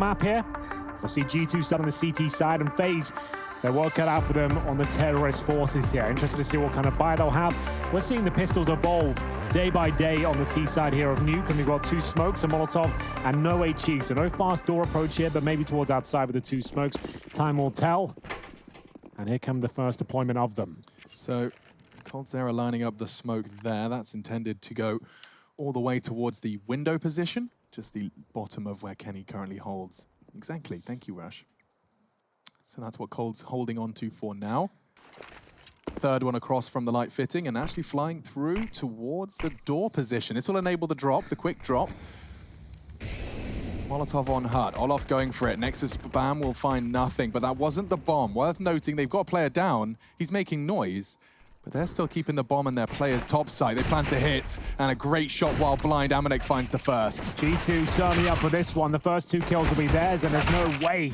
map here. We'll see G2 start on the CT side, and FaZe, they're well cut out for them on the terrorist forces here. Interested to see what kind of buy they'll have. We're seeing the pistols evolve day by day on the T side here of Nuke, and we've got 2 smokes, a Molotov, and no HE. So no fast door approach here, but maybe towards outside with the 2 smokes. Time will tell. And here come the first deployment of them. So coldzera lining up the smoke there. That's intended to go all the way towards the window position, just the bottom of where Kenny currently holds. Exactly. Thank you, Rush. So that's what Cold's holding on to for now. Third one across from the light fitting and actually flying through towards the door position. This will enable the drop, the quick drop. Molotov on Hut. Olof's going for it. Nexus Bam will find nothing, but that wasn't the bomb. Worth noting, they've got a player down. He's making noise, but they're still keeping the bomb in their player's top side. They plan to hit, and a great shot while blind. Amanek finds the first. G2 certainly up for this one. The first 2 kills will be theirs, and there's no way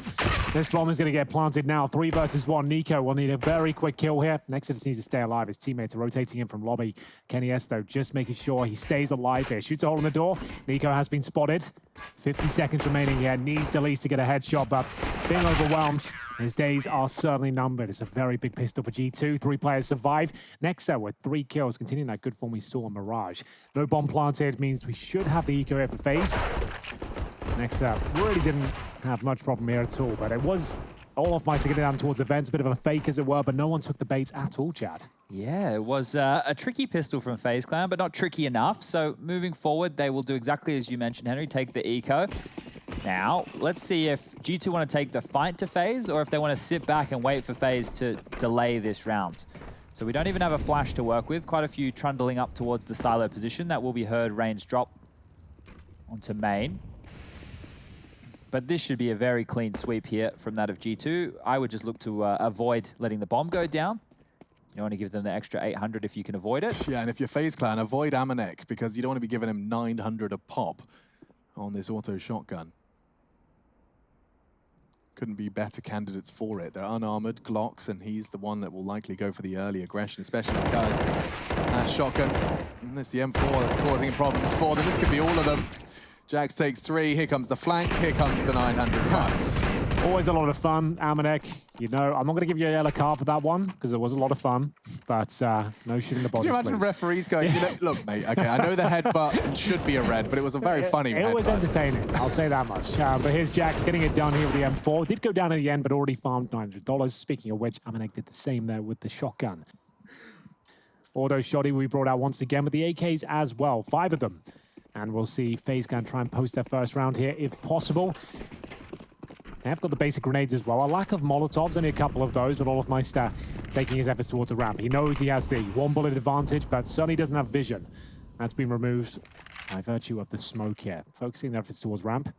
this bomb is going to get planted now. 3 versus 1. Nico will need a very quick kill here. Nexus needs to stay alive. His teammates are rotating in from lobby. Kenny Esto just making sure he stays alive here. Shoots a hole in the door. Nico has been spotted. 50 seconds remaining here. Needs at least to get a headshot, but being overwhelmed, his days are certainly numbered. It's a very big pistol for G2. 3 players survive. Nexa with 3 kills, continuing that good form we saw on Mirage. No bomb planted means we should have the eco here for FaZe. Nexa really didn't have much problem here at all, but it was Olof might get down towards events, a bit of a fake as it were, but no one took the bait at all, Chad. Yeah, it was a tricky pistol from FaZe Clan, but not tricky enough. So moving forward, they will do exactly as you mentioned, Henry, take the eco. Now, let's see if G2 want to take the fight to FaZe or if they want to sit back and wait for FaZe to delay this round. So we don't even have a flash to work with. Quite a few trundling up towards the silo position. That will be heard range drop onto main. But this should be a very clean sweep here from that of G2. I would just look to avoid letting the bomb go down. You want to give them the extra 800 if you can avoid it. Yeah, and if you're FaZe Clan, avoid Amanek, because you don't want to be giving him 900 a pop on this auto shotgun. Couldn't be better candidates for it. They're unarmored Glocks, and he's the one that will likely go for the early aggression, especially because that shotgun, and it's the M4 that's causing problems for them. This could be all of them. Jax takes 3, here comes the flank, here comes the 900 bucks. Always a lot of fun, Amanek. You know, I'm not going to give you a yellow card for that one, because it was a lot of fun, but no shooting the bodies, Can you imagine please. Referees going, you know, look, mate, okay, I know the headbutt should be a red, but it was a very funny headbutt. It was entertaining, I'll say that much. But here's Jax getting it done here with the M4. Did go down in the end, but already farmed $900. Speaking of which, Amanek did the same there with the shotgun. Auto Shoddy we brought out once again with the AKs as well, 5 of them. And we'll see FaZe going to try and post their first round here if possible. They have got the basic grenades as well. A lack of Molotovs, only a couple of those, but Olof Meister taking his efforts towards the ramp. He knows he has the 1 bullet advantage, but certainly doesn't have vision. That's been removed by virtue of the smoke here. Focusing their efforts towards ramp.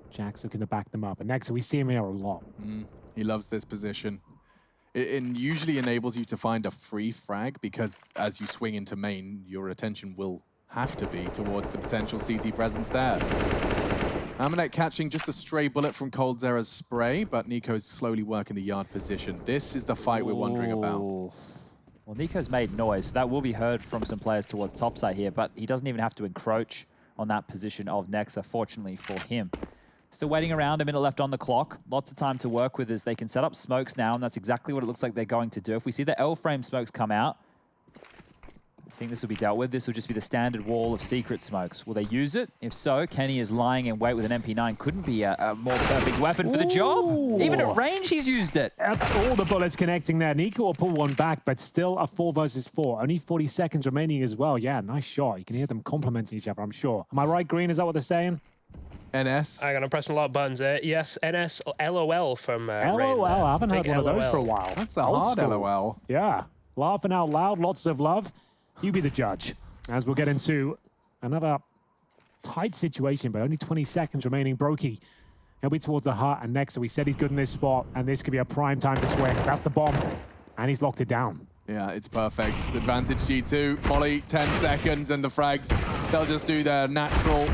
Jack's looking to back them up. And next, we see him here a lot. He loves this position. It usually enables you to find a free frag, because as you swing into main, your attention will have to be towards the potential CT presence there. Amanek catching just a stray bullet from coldzera's spray, but Nico's slowly working the yard position. This is the fight we're wondering about. Well, Nico's made noise, so that will be heard from some players towards topside here, but he doesn't even have to encroach on that position of Nexa, fortunately for him. Still waiting around, a minute left on the clock. Lots of time to work with as they can set up smokes now, and that's exactly what it looks like they're going to do. If we see the L-frame smokes come out, I think this will be dealt with. This will just be the standard wall of secret smokes. Will they use it? If so, Kenny is lying in wait with an MP9. Couldn't be a more perfect weapon for the job. Even at range, he's used it. That's all the bullets connecting there. Nico will pull one back, but still a 4 versus 4. Only 40 seconds remaining as well. Yeah, nice shot. You can hear them complimenting each other, I'm sure. Am I right, Green? Is that what they're saying? NS. I'm pressing a lot of buttons there. Yes, NS, LOL from LOL, I haven't heard one of those for a while. That's a hard LOL. Yeah, laughing out loud, lots of love. You be the judge. As we'll get into another tight situation, but only 20 seconds remaining. Brokey, he'll be towards the hut, and next, so we said he's good in this spot, and this could be a prime time to swing. That's the bomb, and he's locked it down. Yeah, it's perfect. Advantage G2, Molly, 10 seconds, and the frags, they'll just do their natural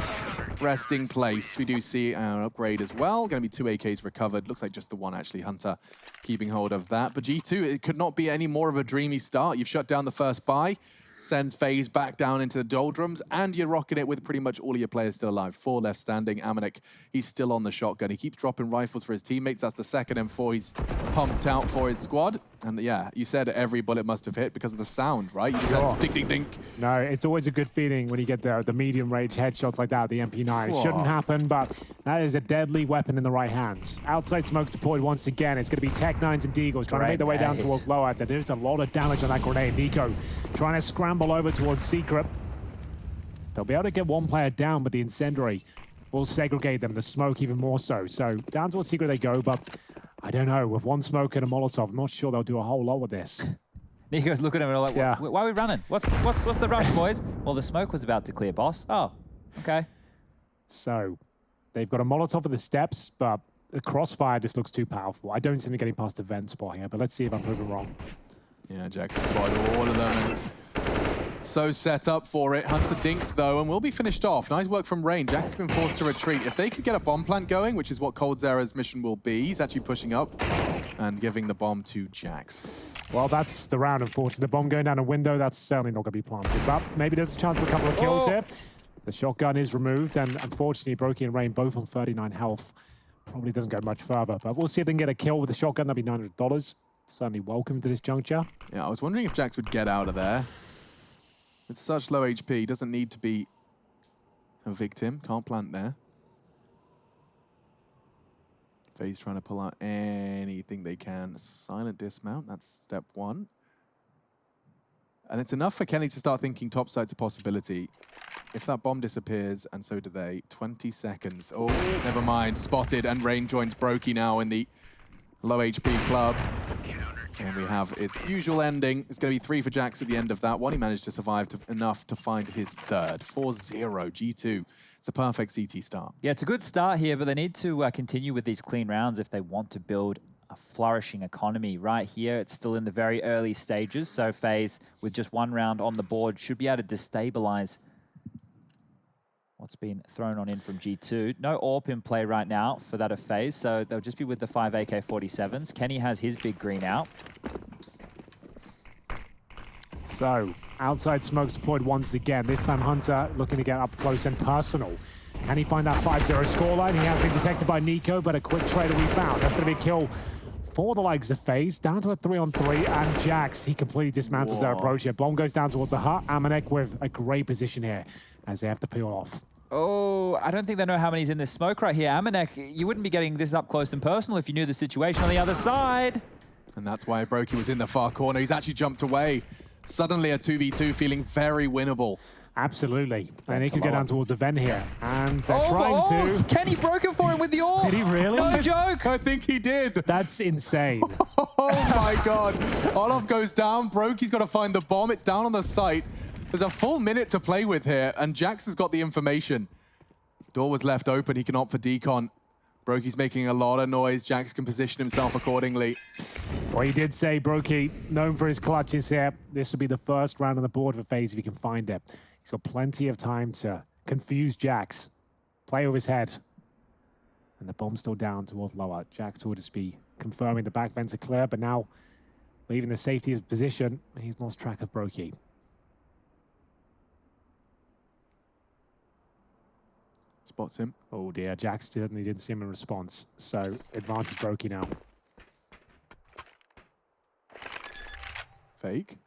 resting place. We do see our upgrade as well. Going to be 2 AKs recovered. Looks like just the one, actually. Hunter keeping hold of that. But G2, it could not be any more of a dreamy start. You've shut down the first buy. sends FaZe back down into the doldrums, and you're rocking it with pretty much all of your players still alive. 4 left standing. Amanek, he's still on the shotgun. He keeps dropping rifles for his teammates. That's the second M4 he's pumped out for his squad. And yeah, you said every bullet must have hit because of the sound, right? You just had dink, dink, dink. No, it's always a good feeling when you get the medium range headshots like that, the MP9. It shouldn't happen, but that is a deadly weapon in the right hands. Outside smoke's deployed once again. It's going to be Tech-9s and Deagles trying to make their way down towards lower. There's a lot of damage on that grenade. Nico trying to scramble over towards Secret. They'll be able to get one player down, but the incendiary will segregate them, the smoke even more so. So down towards Secret they go, but I don't know. With one smoke and a Molotov, I'm not sure they'll do a whole lot with this. Nico's looking at him and like, Yeah. why are we running? What's the rush, boys? Well, the smoke was about to clear, boss. Oh, okay. So they've got a Molotov at the steps, but the crossfire just looks too powerful. I don't see them getting past the vent spot here, but let's see if I'm proven wrong. Yeah, Jackson spotted all of them. So set up for it. Hunter dinked, though, and will be finished off. Nice work from Rain. Jack's been forced to retreat. If they could get a bomb plant going, which is what coldzera's mission will be, he's actually pushing up and giving the bomb to Jax. Well, that's the round, unfortunately. The bomb going down a window, that's certainly not going to be planted. But maybe there's a chance for a couple of kills here. The shotgun is removed, and unfortunately, Brokey and Rain both on 39 health. Probably doesn't go much further, but we'll see if they can get a kill with the shotgun. That'd be $900. Certainly welcome to this juncture. Yeah, I was wondering if Jax would get out of there. With such low HP, doesn't need to be a victim. Can't plant there. FaZe trying to pull out anything they can. Silent dismount, that's step 1. And it's enough for Kenny to start thinking topside's a possibility. If that bomb disappears, and so do they, 20 seconds. Oh, never mind. Spotted, and Rain joins Brokey now in the low HP club. And we have its usual ending. It's going to be 3 for Jax at the end of that one. He managed to survive enough to find his third. 4-0, G2. It's a perfect CT start. Yeah, it's a good start here, but they need to continue with these clean rounds if they want to build a flourishing economy. Right here, it's still in the very early stages, so FaZe, with just 1 round on the board, should be able to destabilize what's been thrown on in from G2. No AWP in play right now for that of FaZe, so they'll just be with the 5 AK-47s. Kenny has his big green out. So, outside smoke's deployed once again. This time Hunter looking to get up close and personal. Can he find that 5-0 scoreline? He has been detected by Nico, but a quick trade we found. That's going to be a kill for the likes of FaZe. Down to a 3-on-3, and Jax, he completely dismantles their approach here. Bomb goes down towards the hut. Amanek with a great position here as they have to peel off. Oh, I don't think they know how many's in this smoke right here. Amanek, you wouldn't be getting this up close and personal if you knew the situation on the other side. And that's why Brokey was in the far corner. He's actually jumped away. Suddenly a 2v2 feeling very winnable. Absolutely. And he could get down towards the vent here. And they're trying to. Kenny broke it for him with the AWP. Did he really? No joke. I think he did. That's insane. Oh my God. Olaf goes down. Brokey's got to find the bomb. It's down on the site. There's a full minute to play with here, and Jax has got the information. Door was left open. He can opt for decon. Brokey's making a lot of noise. Jax can position himself accordingly. Well, he did say Brokey, known for his clutches here, this will be the first round on the board for FaZe if he can find it. He's got plenty of time to confuse Jax, play with his head. And the bomb's still down towards lower. Jax will just be confirming the back vents are clear, but now leaving the safety of his position, he's lost track of Brokey. Spots him. Oh dear, Jax certainly didn't see him in response. So advantage Brokey now. Fake.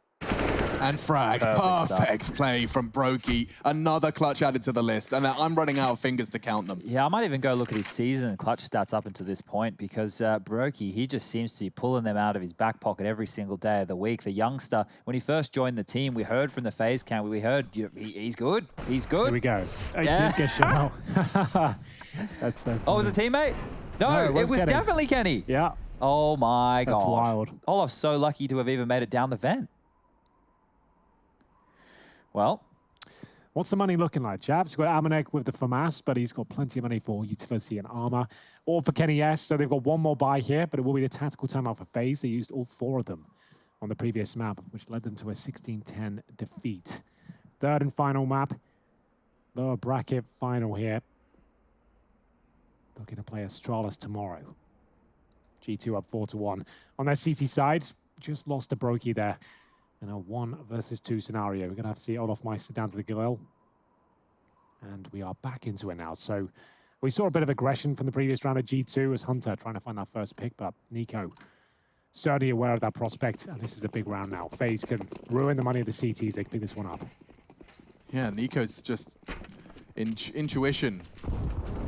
And frag. Perfect play from Brokey. Another clutch added to the list. And I'm running out of fingers to count them. Yeah, I might even go look at his season and clutch stats up until this point because Brokey, he just seems to be pulling them out of his back pocket every single day of the week. The youngster, when he first joined the team, we heard from the FaZe camp, we heard he's good. He's good. Here we go. He did get shot out. That's so funny. Oh, was it a teammate? No, it was Kenny. definitely Kenny. Yeah. Oh my God. That's wild. Olaf's so lucky to have even made it down the vent. Well, what's the money looking like, chaps? We've got Amanek with the FAMAS, but he's got plenty of money for utility and armor. All for Kenny S, so they've got one more buy here, but it will be the tactical timeout for FaZe. They used all 4 of them on the previous map, which led them to a 16-10 defeat. Third and final map, lower bracket final here. Looking to play Astralis tomorrow. G2 up 4-1. On their CT side, just lost to Brokey there. in a 1 versus 2 scenario. We're going to have to see Olaf Meister down to the grill. And we are back into it now. So we saw a bit of aggression from the previous round of G2 as Hunter trying to find that first pick, but Nico certainly aware of that prospect, and this is a big round now. FaZe can ruin the money of the CTs. They can pick this one up. Yeah, Nico's just intuition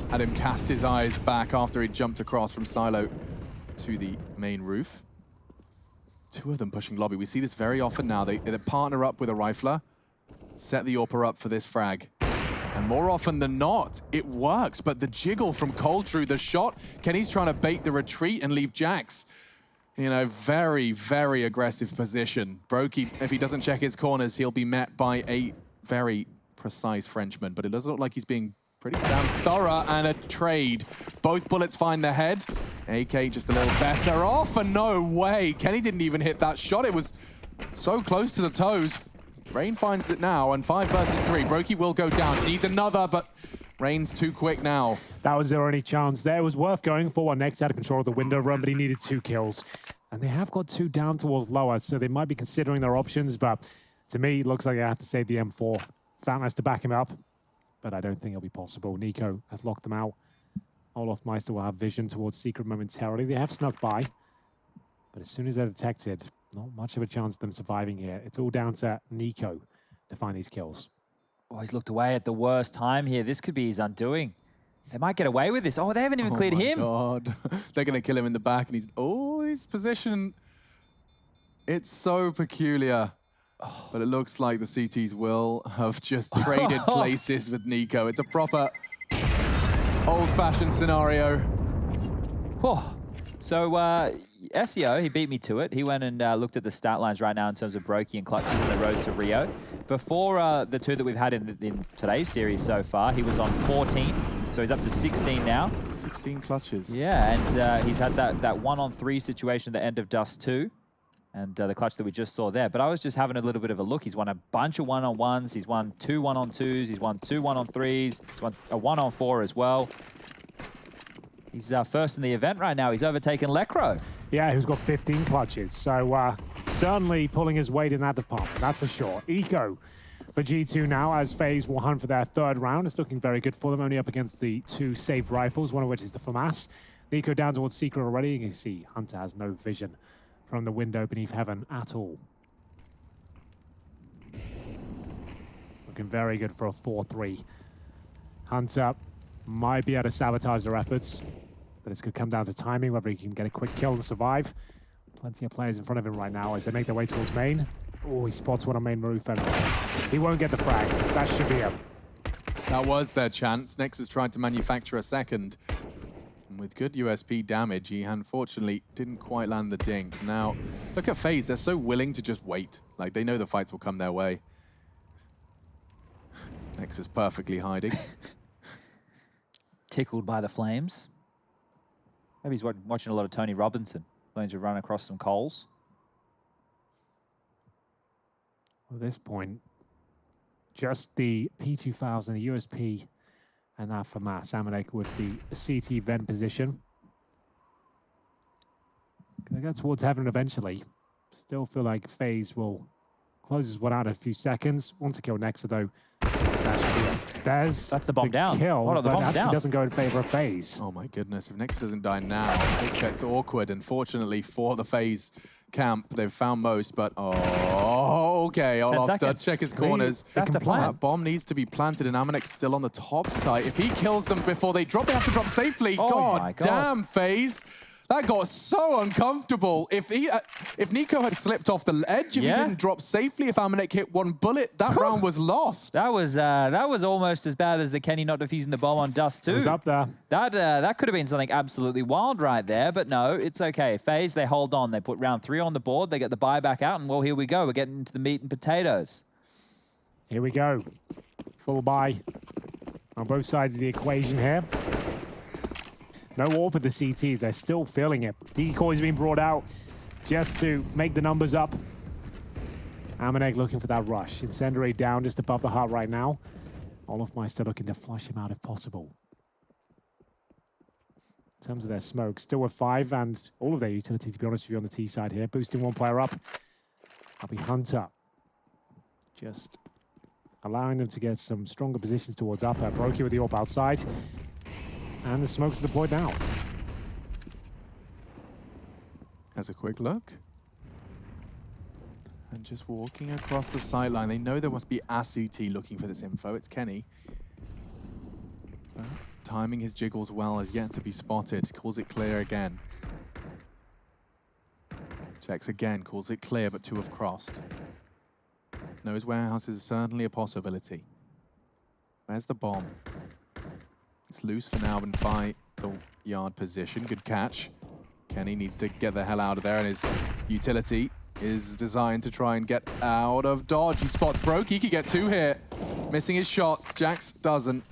had him cast his eyes back after he jumped across from silo to the main roof. Two of them pushing lobby. We see this very often now. They partner up with a rifler, set the AWPer up for this frag. And more often than not, it works. But the jiggle from Coldtrue, the shot, Kenny's trying to bait the retreat and leave Jax in a very, very aggressive position. Brokey, if he doesn't check his corners, he'll be met by a very precise Frenchman. But it doesn't look like he's being pretty damn thorough, and a trade. Both bullets find the head. AK just a little better off, and no way. Kenny didn't even hit that shot. It was so close to the toes. Rain finds it now, and 5 versus 3. Brokey will go down. Needs another, but Rain's too quick now. That was their only chance there. It was worth going for one. Next had control of the window room, but he needed 2 kills. And they have got 2 down towards lower, so they might be considering their options, but to me, it looks like they have to save the M4. Fam has to back him up, but I don't think it'll be possible. Nico has locked them out. Olaf Meister will have vision towards Secret momentarily. They have snuck by, but as soon as they're detected, not much of a chance of them surviving here. It's all down to Nico to find these kills. Oh, he's looked away at the worst time here. This could be his undoing. They might get away with this. Oh, they haven't even cleared him. Oh, my God. They're going to kill him in the back, and his position. It's so peculiar. Oh. But it looks like the CTs will have just traded places with Nico. It's a proper old-fashioned scenario. Oh. So, SEO, he beat me to it. He went and looked at the stat lines right now in terms of Brokey and clutches on the road to Rio. Before the 2 that we've had in today's series so far, he was on 14. So he's up to 16 now. 16 clutches. Yeah, and he's had that 1-on-3 situation at the end of Dust 2. And the clutch that we just saw there. But I was just having a little bit of a look. He's won a bunch of 1-on-1s. He's won 2 1-on-2s. He's won 2 1-on-3s. He's won a 1-on-4 as well. He's first in the event right now. He's overtaken Lekro. Yeah, who's got 15 clutches. So certainly pulling his weight in that department, that's for sure. Eco for G2 now, as FaZe will hunt for their 3rd round. It's looking very good for them, only up against the 2 saved rifles, one of which is the FAMAS. Nico down towards Secret already. You can see Hunter has no vision from the window beneath heaven at all. Looking very good for a 4-3. Hunter might be able to sabotage their efforts, but it's going to come down to timing, whether he can get a quick kill and survive. Plenty of players in front of him right now as they make their way towards main. Oh, he spots one on main roof, and he won't get the frag. That should be him. That was their chance. Nexus tried to manufacture a second. And with good USP damage, he unfortunately didn't quite land the dink. Now, look at FaZe. They're so willing to just wait. Like, they know the fights will come their way. Nexus perfectly hiding. Tickled by the flames. Maybe he's watching a lot of Tony Robinson, learning to run across some coals. At this point, just the P2000, the USP, and that FAMAS. Amanek with the CT vent position. Gonna go towards heaven eventually. Still feel like FaZe will close this one out in a few seconds. Wants to kill Nexa though. That's the bomb down. Kill, the but bomb's actually down. doesn't go in favor of FaZe. Oh my goodness, if Nexa doesn't die now, it gets awkward. Unfortunately for the FaZe camp, they've found most, but okay, Olaf does check his corners. That's the plan. That bomb needs to be planted, and Amanek's still on the top side. If he kills them before they drop, they have to drop safely. Oh God damn, FaZe. That got so uncomfortable. If Nico had slipped off the edge, if he didn't drop safely, if Amanek hit one bullet, that round was lost. That was almost as bad as the Kenny not defusing the bomb on Dust 2. It was up there. That could have been something absolutely wild right there, but no, it's okay. FaZe, they hold on. They put round 3 on the board. They get the buyback out, and well, here we go. We're getting into the meat and potatoes. Here we go. Full buy on both sides of the equation here. No war for the CTs. They're still feeling it. Decoys being brought out just to make the numbers up. Amanek looking for that rush. Incendiary down just above the heart right now. Olaf Meister looking to flush him out if possible. In terms of their smoke, still with 5 and all of their utility, to be honest with you, on the T side here. Boosting one player up. That'll be Hunter. Just allowing them to get some stronger positions towards upper. Brokey with the AWP outside. And the smokes are deployed now. Has a quick look. And just walking across the sideline. They know there must be a CT looking for this info. It's Kenny. But timing his jiggles well is yet to be spotted. Calls it clear again. Checks again, calls it clear, but 2 have crossed. Knows warehouse is certainly a possibility. Where's the bomb? It's loose for now and by the yard position. Good catch. Kenny needs to get the hell out of there, and his utility is designed to try and get out of dodge. He spots Broke. He could get 2 here. Missing his shots. Jax doesn't.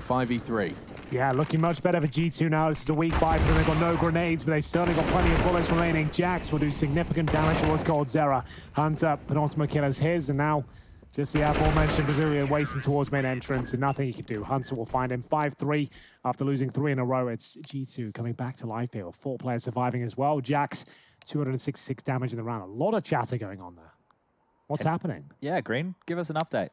5v3. Yeah, looking much better for G2 now. This is a weak buy for them. They've got no grenades, but they certainly got plenty of bullets remaining. Jax will do significant damage towards Coldzera. Hunter, penultimate kill is his, and now just the aforementioned Brazilian waiting towards main entrance, and nothing he can do. Hunter will find him 5-3 after losing 3 in a row. It's G2 coming back to life here with 4 players surviving as well. Jax, 266 damage in the round. A lot of chatter going on there. What's happening? Yeah, Green, give us an update.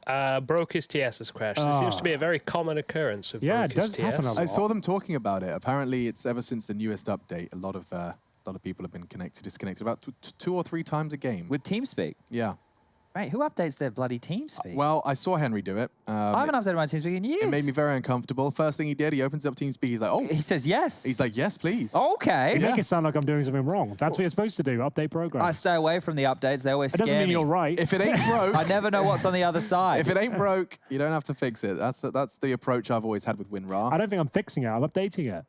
Broke his TS has crashed. It seems to be a very common occurrence of Yeah, broke it does his TS. happen a lot. I saw them talking about it. Apparently, it's ever since the newest update. A lot of people have been disconnected about 2 or 3 times a game. With TeamSpeak. Yeah. Mate, who updates their bloody TeamSpeak? Well, I saw Henry do it. I haven't updated my TeamSpeak in years. It made me very uncomfortable. First thing he did, he opens up TeamSpeak. He's like, oh. He says yes. He's like, yes, please. Okay. You Yeah. make it sound like I'm doing something wrong. That's what you're supposed to do, update programs. I stay away from the updates. They always It scare doesn't mean me. you're right. If it ain't broke, I never know what's on the other side. if it ain't broke, you don't have to fix it. That's the approach I've always had with WinRAR. I don't think I'm fixing it. I'm updating it.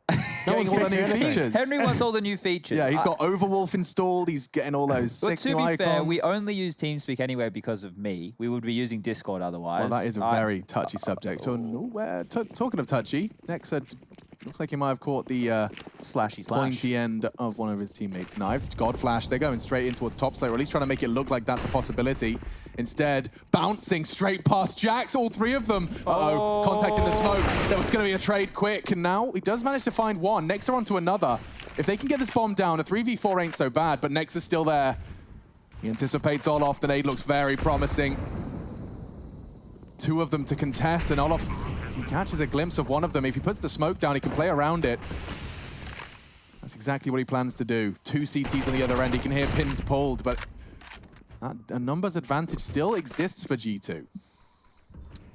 Getting all the fixing new anything. features. Henry wants all the new features. Yeah, he's got Overwolf installed. He's getting all those But sick to new be icons. fair, we only use TeamSpeak anyway because of me. We would be using Discord otherwise. Well, that is a very touchy subject. Talking of touchy, Nexa looks like he might have caught the slashy slash. pointy end of one of his teammates' knives. God Flash, they're going straight in towards top side, or at least trying to make it look like that's a possibility. Instead, bouncing straight past Jax, all 3 of them. Uh-oh, contacting the smoke. There was going to be a trade quick, and now he does manage to find one. Nexa onto another. If they can get this bomb down, a 3v4 ain't so bad, but Nexa's still there. He anticipates Olof. The nade looks very promising. 2 of them to contest, and Olof, he catches a glimpse of one of them. If he puts the smoke down, he can play around it. That's exactly what he plans to do. 2 CTs on the other end. He can hear pins pulled, but a numbers advantage still exists for G2.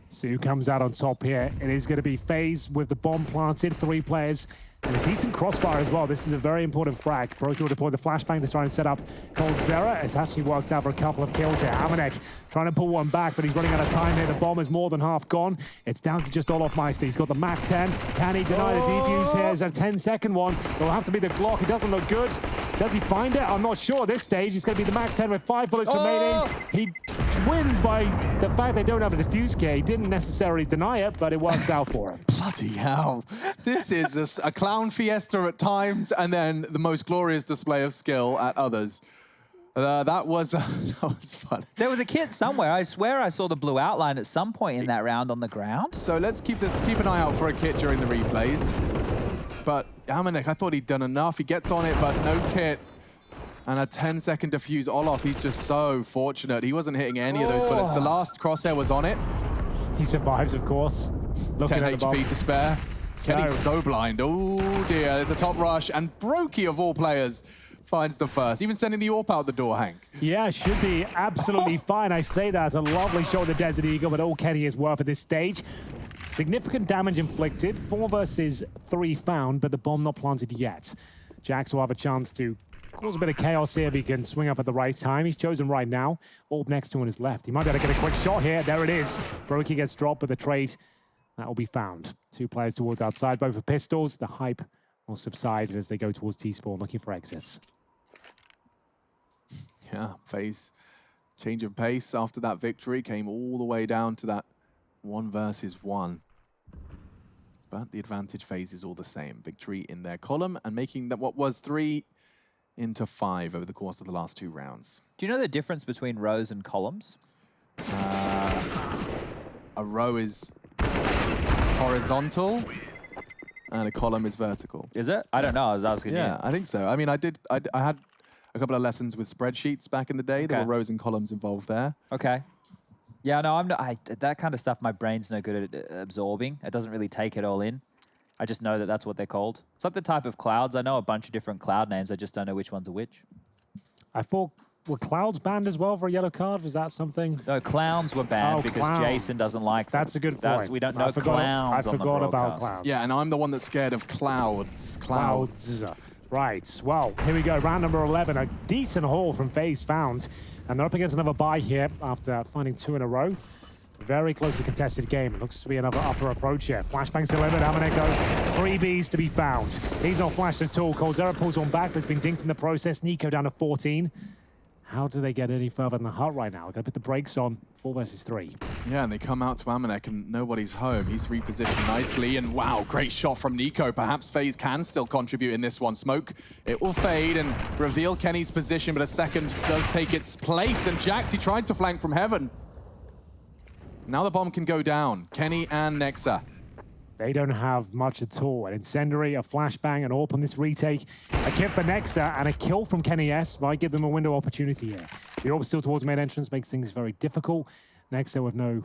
Su comes out on top here. It is going to be FaZe with the bomb planted, 3 players. And a decent crossfire as well. This is a very important frag. Broky will deploy the flashbang to try and set up Coldzera. It's actually worked out for a couple of kills here. Amanek trying to pull one back, but he's running out of time here. The bomb is more than half gone. It's down to just Olof Meister. He's got the Mac 10. Can he deny the defuse here? There's a 10-second one. It'll have to be the Glock. It doesn't look good. Does he find it? I'm not sure at this stage. It's going to be the Mac 10 with 5 bullets remaining. He wins by the fact they don't have a defuse kit. He didn't necessarily deny it, but it works out for him. Bloody hell. This is a clown fiesta at times, and then the most glorious display of skill at others. That was fun. There was a kit somewhere. I swear I saw the blue outline at some point in that round on the ground. So let's keep an eye out for a kit during the replays. But Amanek, I thought he'd done enough. He gets on it, but no kit. And a 10-second defuse Olof. He's just so fortunate. He wasn't hitting any of those bullets. The last crosshair was on it. He survives, of course. 10 HP to spare. Kenny's so blind. Oh dear, there's a top rush, and Brokey of all players finds the first. Even sending the AWP out the door, Hank. Yeah, should be absolutely fine. I say that. A lovely shot of the Desert Eagle, but all Kenny is worth at this stage. Significant damage inflicted. 4 versus 3 found, but the bomb not planted yet. Jax will have a chance to cause a bit of chaos here if he can swing up at the right time. He's chosen right now. AWP next to him on his left. He might be able to get a quick shot here. There it is. Brokey gets dropped, but the trade, that will be found. 2 players towards outside, both with pistols. The hype will subside as they go towards T-spawn looking for exits. Yeah, FaZe change of pace after that victory. Came all the way down to that 1 versus 1. But the advantage FaZe is all the same. Victory in their column and making that what was 3 into 5 over the course of the last 2 rounds. Do you know the difference between rows and columns? A row is horizontal and a column is vertical. Is it? I don't know. I was asking Yeah, you. I think so. I mean, I a couple of lessons with spreadsheets back in the day. There were rows and columns involved there. Okay. Yeah, no, I'm not. That kind of stuff, my brain's no good at absorbing. It doesn't really take it all in. I just know that that's what they're called. It's like the type of clouds. I know a bunch of different cloud names. I just don't know which ones are which. I thought, were clouds banned as well for a yellow card? Was that something? No, clowns were banned because clowns. Jason doesn't like them. That's a good point. We don't know clowns. I forgot on the about broadcast. clouds. Yeah, and I'm the one that's scared of clouds. Clouds. Right, well, here we go. Round number 11. A decent haul from FaZe found. And they're up against another bye here after finding 2 in a row. Very closely contested game. It looks to be another upper approach here. Flashbang's delivered. Amaneko, 3 Bs to be found. He's not flashed at all. Coldzera pulls one back, but it's been dinked in the process. Nico down to 14. How do they get any further in the hut right now? They put the brakes on. 4 versus 3. Yeah, and they come out to Amanek and nobody's home. He's repositioned nicely, and wow, great shot from Nico. Perhaps FaZe can still contribute in this one. Smoke, it will fade and reveal Kenny's position, but a second does take its place, and Jax, he tried to flank from heaven. Now the bomb can go down. Kenny and Nexa. They don't have much at all. An incendiary, a flashbang, an AWP on this retake, a kit for Nexa, and a kill from Kenny S might give them a window opportunity here. The AWP still towards main entrance makes things very difficult. Nexa with no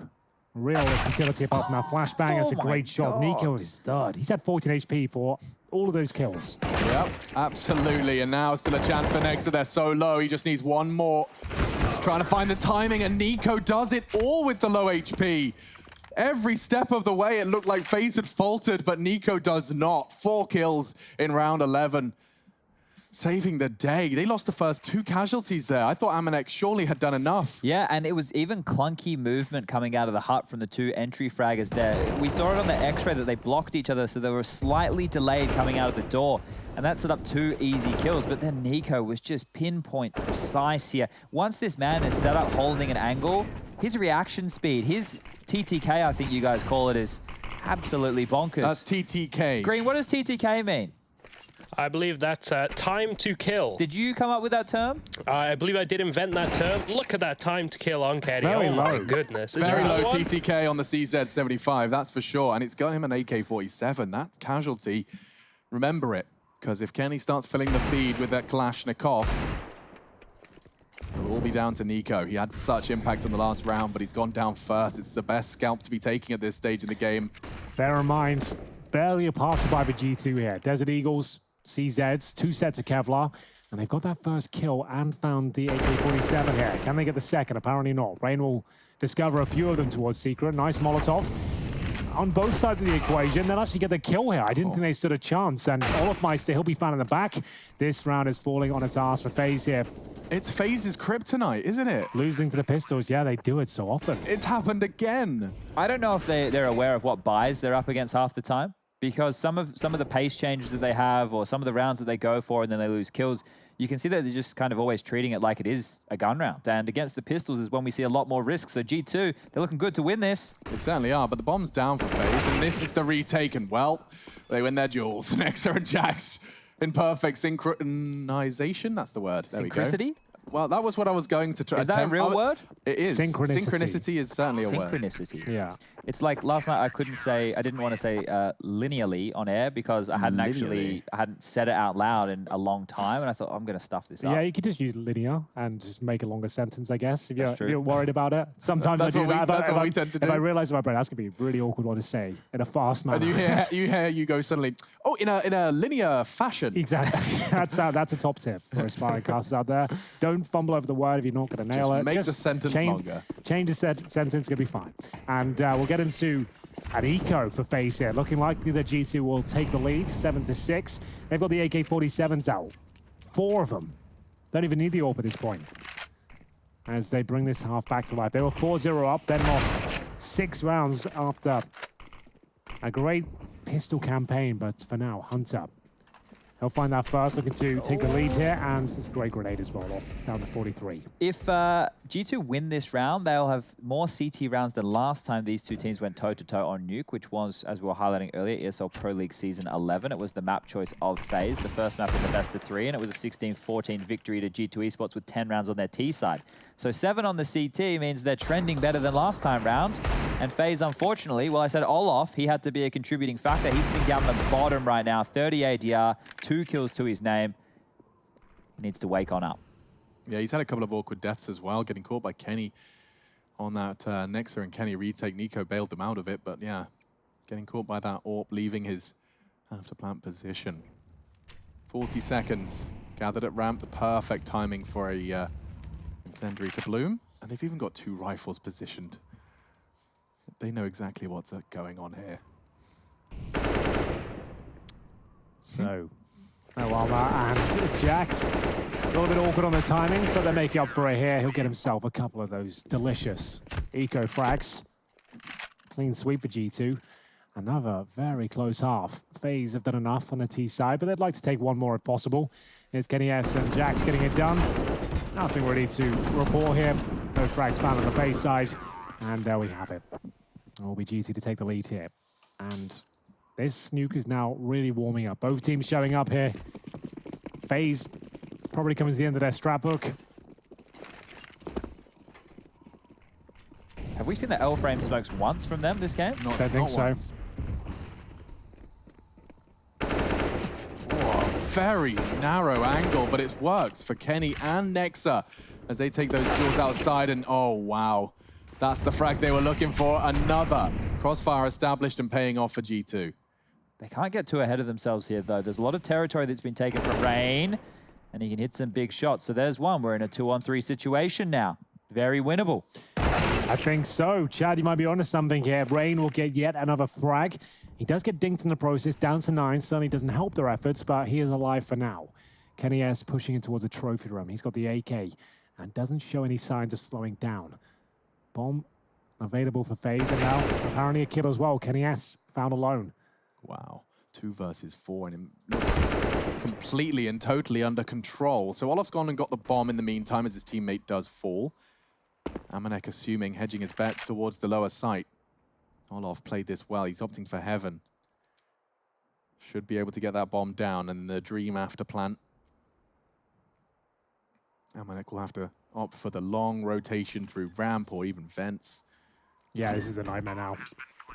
real utility apart from that flashbang. That's a great shot. Nico is stud. He's had 14 HP for all of those kills. Yep, absolutely. And now still a chance for Nexa. They're so low. He just needs one more. Trying to find the timing, and Nico does it all with the low HP. Every step of the way, it looked like FaZe had faltered, but Nico does not. 4 kills in round 11. Saving the day. They lost the first 2 casualties there. I thought Amanek surely had done enough. Yeah, and it was even clunky movement coming out of the hut from the 2 entry fraggers there. We saw it on the X-ray that they blocked each other, so they were slightly delayed coming out of the door. And that set up 2 easy kills, but then Nico was just pinpoint precise here. Once this man is set up holding an angle, his reaction speed, his TTK, I think you guys call it, is absolutely bonkers. That's TTK. Green, what does TTK mean? I believe that's time to kill. Did you come up with that term? I believe I did invent that term. Look at that time to kill on Kenny. Very Oh my low. goodness. Is Very there low another one? TTK on the CZ75, that's for sure. And it's got him an AK-47. That casualty, remember it. Because if Kenny starts filling the feed with that Kalashnikov, it'll all be down to Nico. He had such impact on the last round, but he's gone down first. It's the best scalp to be taking at this stage in the game. Bear in mind, barely a passer by the G2 here. Desert Eagles, CZs, 2 sets of Kevlar, and they've got that first kill and found the AK-47 here. Can they get the second? Apparently not. Rain will discover a few of them towards Secret. Nice Molotov. On both sides of the equation, they'll actually get the kill here. I didn't think they stood a chance. And Olafmeister, he'll be found in the back. This round is falling on its ass for FaZe here. It's FaZe's kryptonite, isn't it? Losing to the Pistols, yeah, they do it so often. It's happened again. I don't know if they're aware of what buys they're up against half the time, because some of the pace changes that they have, or some of the rounds that they go for and then they lose kills, you can see that they're just kind of always treating it like it is a gun round. And against the Pistols is when we see a lot more risk. So G2, they're looking good to win this. They certainly are, but the bomb's down for FaZe, and this is the retake. And well, they win their duels. Nexa and Jax in perfect synchronization. That's the word. There we go. Synchronicity? Well, that was what I was going to try. Is that a real word? It is. Synchronicity. Synchronicity is certainly a word. Synchronicity. Yeah. It's like last night I didn't want to say linearly on air because I hadn't Linearly. said it out loud in a long time, and I thought I'm going to stuff this up. Yeah, you could just use linear and just make a longer sentence, I guess, if That's if true. you're worried about it. Sometimes That's I do what we- that. that's what we tend to If I do. realize in my brain, that's going to be a really awkward one to say in a fast manner. And you go suddenly, oh, in a linear fashion. Exactly. That's a top tip for aspiring casters out there. Don't fumble over the word if you're not going to nail it. make the sentence longer. Change the sentence, going to be fine. And we'll get into an eco for FaZe here. Looking likely that G2 will take the lead, 7-6. They've got the AK-47s out. 4 of them. Don't even need the AWP at this point. As they bring this half back to life. They were 4-0 up, then lost 6 rounds after a great pistol campaign. But for now, Hunter. He'll find that first, looking to take the lead here, and this great grenade as well, off down to 43. If G2 win this round, they'll have more CT rounds than last time these two teams went toe-to-toe on Nuke, which was, as we were highlighting earlier, ESL Pro League Season 11. It was the map choice of FaZe, the first map in the best of 3, and it was a 16-14 victory to G2 Esports with 10 rounds on their T side. So 7 on the CT means they're trending better than last time round. And FaZe, unfortunately, well, I said Olaf, he had to be a contributing factor. He's sitting down the bottom right now, 30 ADR, 2 kills to his name. He needs to wake on up. Yeah, he's had a couple of awkward deaths as well, getting caught by Kenny on that Nexa and Kenny retake. Nico bailed them out of it, but yeah, getting caught by that AWP, leaving his after plant position. 40 seconds, gathered at ramp, the perfect timing for a incendiary to bloom. And they've even got 2 rifles positioned. They know exactly what's going on here. So, no armor, and Jax, a little bit awkward on the timings, but they're making up for it here. He'll get himself a couple of those delicious eco frags. Clean sweep for G2. Another very close half. FaZe have done enough on the T side, but they'd like to take one more if possible. It's Kenny S and Jax getting it done. Nothing really to report here. No frags found on the FaZe side, and there we have it. It will be G2 to take the lead here. And this Nuke is now really warming up. Both teams showing up here. FaZe probably coming to the end of their strat book. Have we seen the L-frame smokes once from them this game? Not, Don't think so. Once. Oh, very narrow angle, but it works for Kenny and Nexa as they take those duels outside. And oh, wow. That's the frag they were looking for. Another crossfire established and paying off for G2. They can't get too ahead of themselves here, though. There's a lot of territory that's been taken from Rain, and he can hit some big shots. So there's one. We're in a 2-on-3 situation now. Very winnable. I think so. Chad, you might be onto something here. Rain will get yet another frag. He does get dinked in the process, down to 9. Certainly doesn't help their efforts, but he is alive for now. Kenny S pushing it towards a trophy room. He's got the AK and doesn't show any signs of slowing down. Bomb available for FaZe, and now apparently a kill as well. Kenny S found alone. Wow. 2 versus 4, and it looks completely and totally under control. So Olaf's gone and got the bomb in the meantime as his teammate does fall. Amanek assuming, hedging his bets towards the lower site. Olaf played this well. He's opting for heaven. Should be able to get that bomb down, and the dream after plant. Amanek will have to opt for the long rotation through ramp or even vents. Yeah, this is a nightmare now.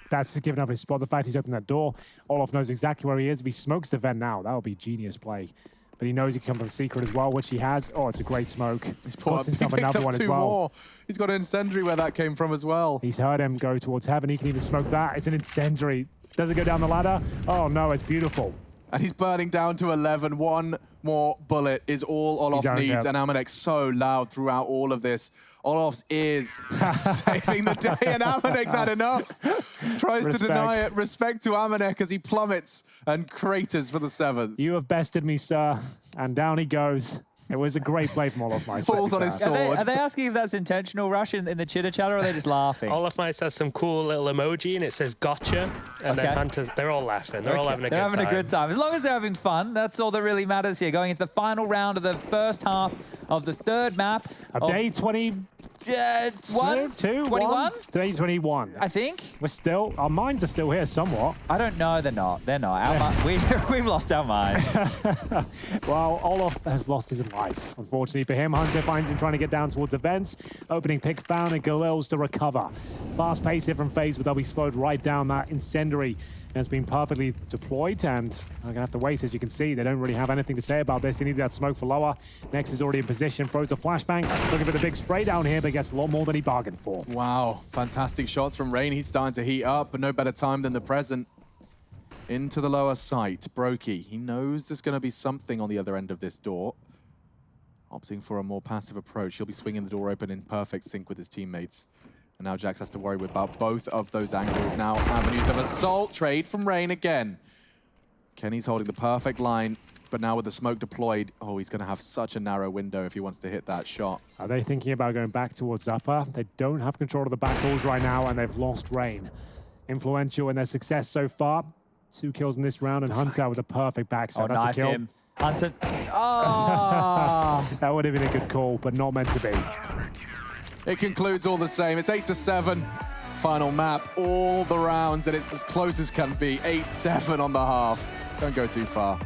That's giving up his spot. The fact he's opened that door, Olaf knows exactly where he is. If he smokes the vent now, that would be genius play. But he knows he can come from secret as well, which he has. Oh, it's a great smoke. He's got himself another one as well. More. He's got an incendiary where that came from as well. He's heard him go towards heaven. He can even smoke that. It's an incendiary. Does it go down the ladder? Oh, no, it's beautiful. And he's burning down to 11. One more bullet is all Olaf needs. And Amanek's so loud throughout all of this. Olaf's ears saving the day, and Amanek's had enough. Tries to deny it. Respect to Amanek as he plummets and craters for the 7th. You have bested me, sir. And down he goes. It was a great play from Olaf Meister. Falls on his sword. Are they asking if that's intentional, Rush, in the chitter chatter, or are they just laughing? Olaf Meister has some cool little emoji, and it says gotcha. And then Hunters, they're all laughing. They're all having a good time. They're having a good time. As long as they're having fun, that's all that really matters here. Going into the final round of the first half of the 3rd map. Of day 21? Day 21. I think. We're still, our minds are still here somewhat. I don't know, they're not. They're not. We've lost our minds. Well, Olaf has lost his life. Unfortunately for him, Hunter finds him trying to get down towards the vents. Opening pick found, and Galil's to recover. Fast pace here from FaZe, but they'll be slowed right down. That incendiary has been perfectly deployed, and I'm going to have to wait. As you can see, they don't really have anything to say about this. He needed that smoke for lower. Next is already in position, throws a flashbang. Looking for the big spray down here, but gets a lot more than he bargained for. Wow, fantastic shots from Rain. He's starting to heat up, but no better time than the present. Into the lower site, Brokey. He knows there's going to be something on the other end of this door. Opting for a more passive approach. He'll be swinging the door open in perfect sync with his teammates. And now Jax has to worry about both of those angles. Now avenues of assault. Trade from Rain again. Kenny's holding the perfect line, but now with the smoke deployed, oh, he's going to have such a narrow window if he wants to hit that shot. Are they thinking about going back towards upper? They don't have control of the back doors right now, and they've lost Rain. Influential in their success so far. 2 kills in this round, and Hunter with a perfect backstab. Oh, that's a kill. him. Hunter. Oh! That would have been a good call, but not meant to be. It concludes all the same. It's 8-7. Final map, all the rounds, and it's as close as can be. 8-7 on the half. Don't go too far.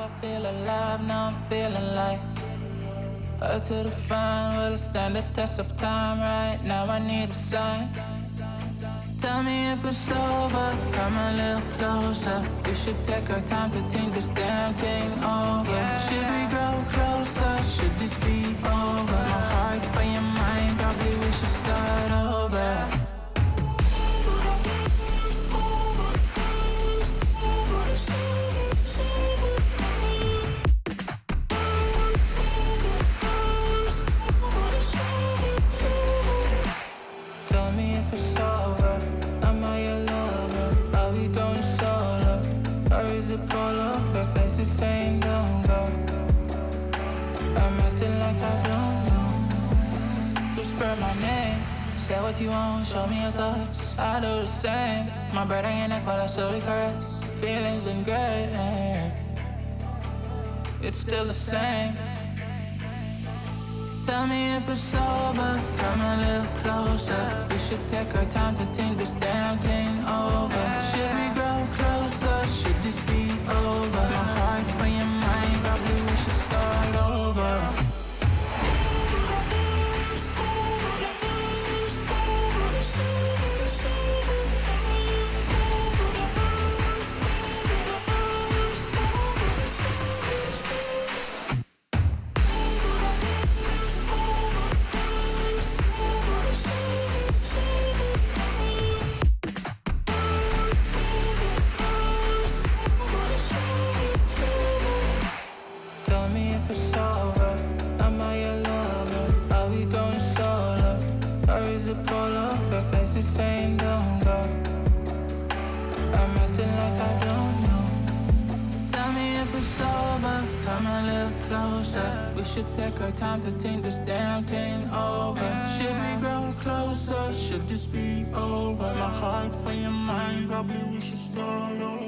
I feel alive, now I'm feeling like up to the fine, will it stand the test of time? Right now I need a sign. Tell me if it's over, come a little closer. We should take our time to think this damn thing over. Should we grow closer? Should this be over? My heart for your mind, probably we should start over. Tell me if it's over. Am I your lover? Are we going solo? Or is it polo? Her face is saying don't go. I'm acting like I don't know. Whisper my name. Say what you want, show me your thoughts. I do the same. My breath on your neck while I slowly caress. Feelings in gray. It's still the same. Tell me if it's over, come a little closer. We should take our time to think this damn thing over. Should we grow closer? Should this be over? My heart for your mind, probably we should start over. Tell me if it's over, am I your lover? Are we going solo? Or is it polo? Her face is saying don't go. I'm acting like I don't know. Tell me if it's over, come a little closer. We should take our time to think this damn thing over. Should we grow closer? Should this be over? My heart for your mind, probably we should start over.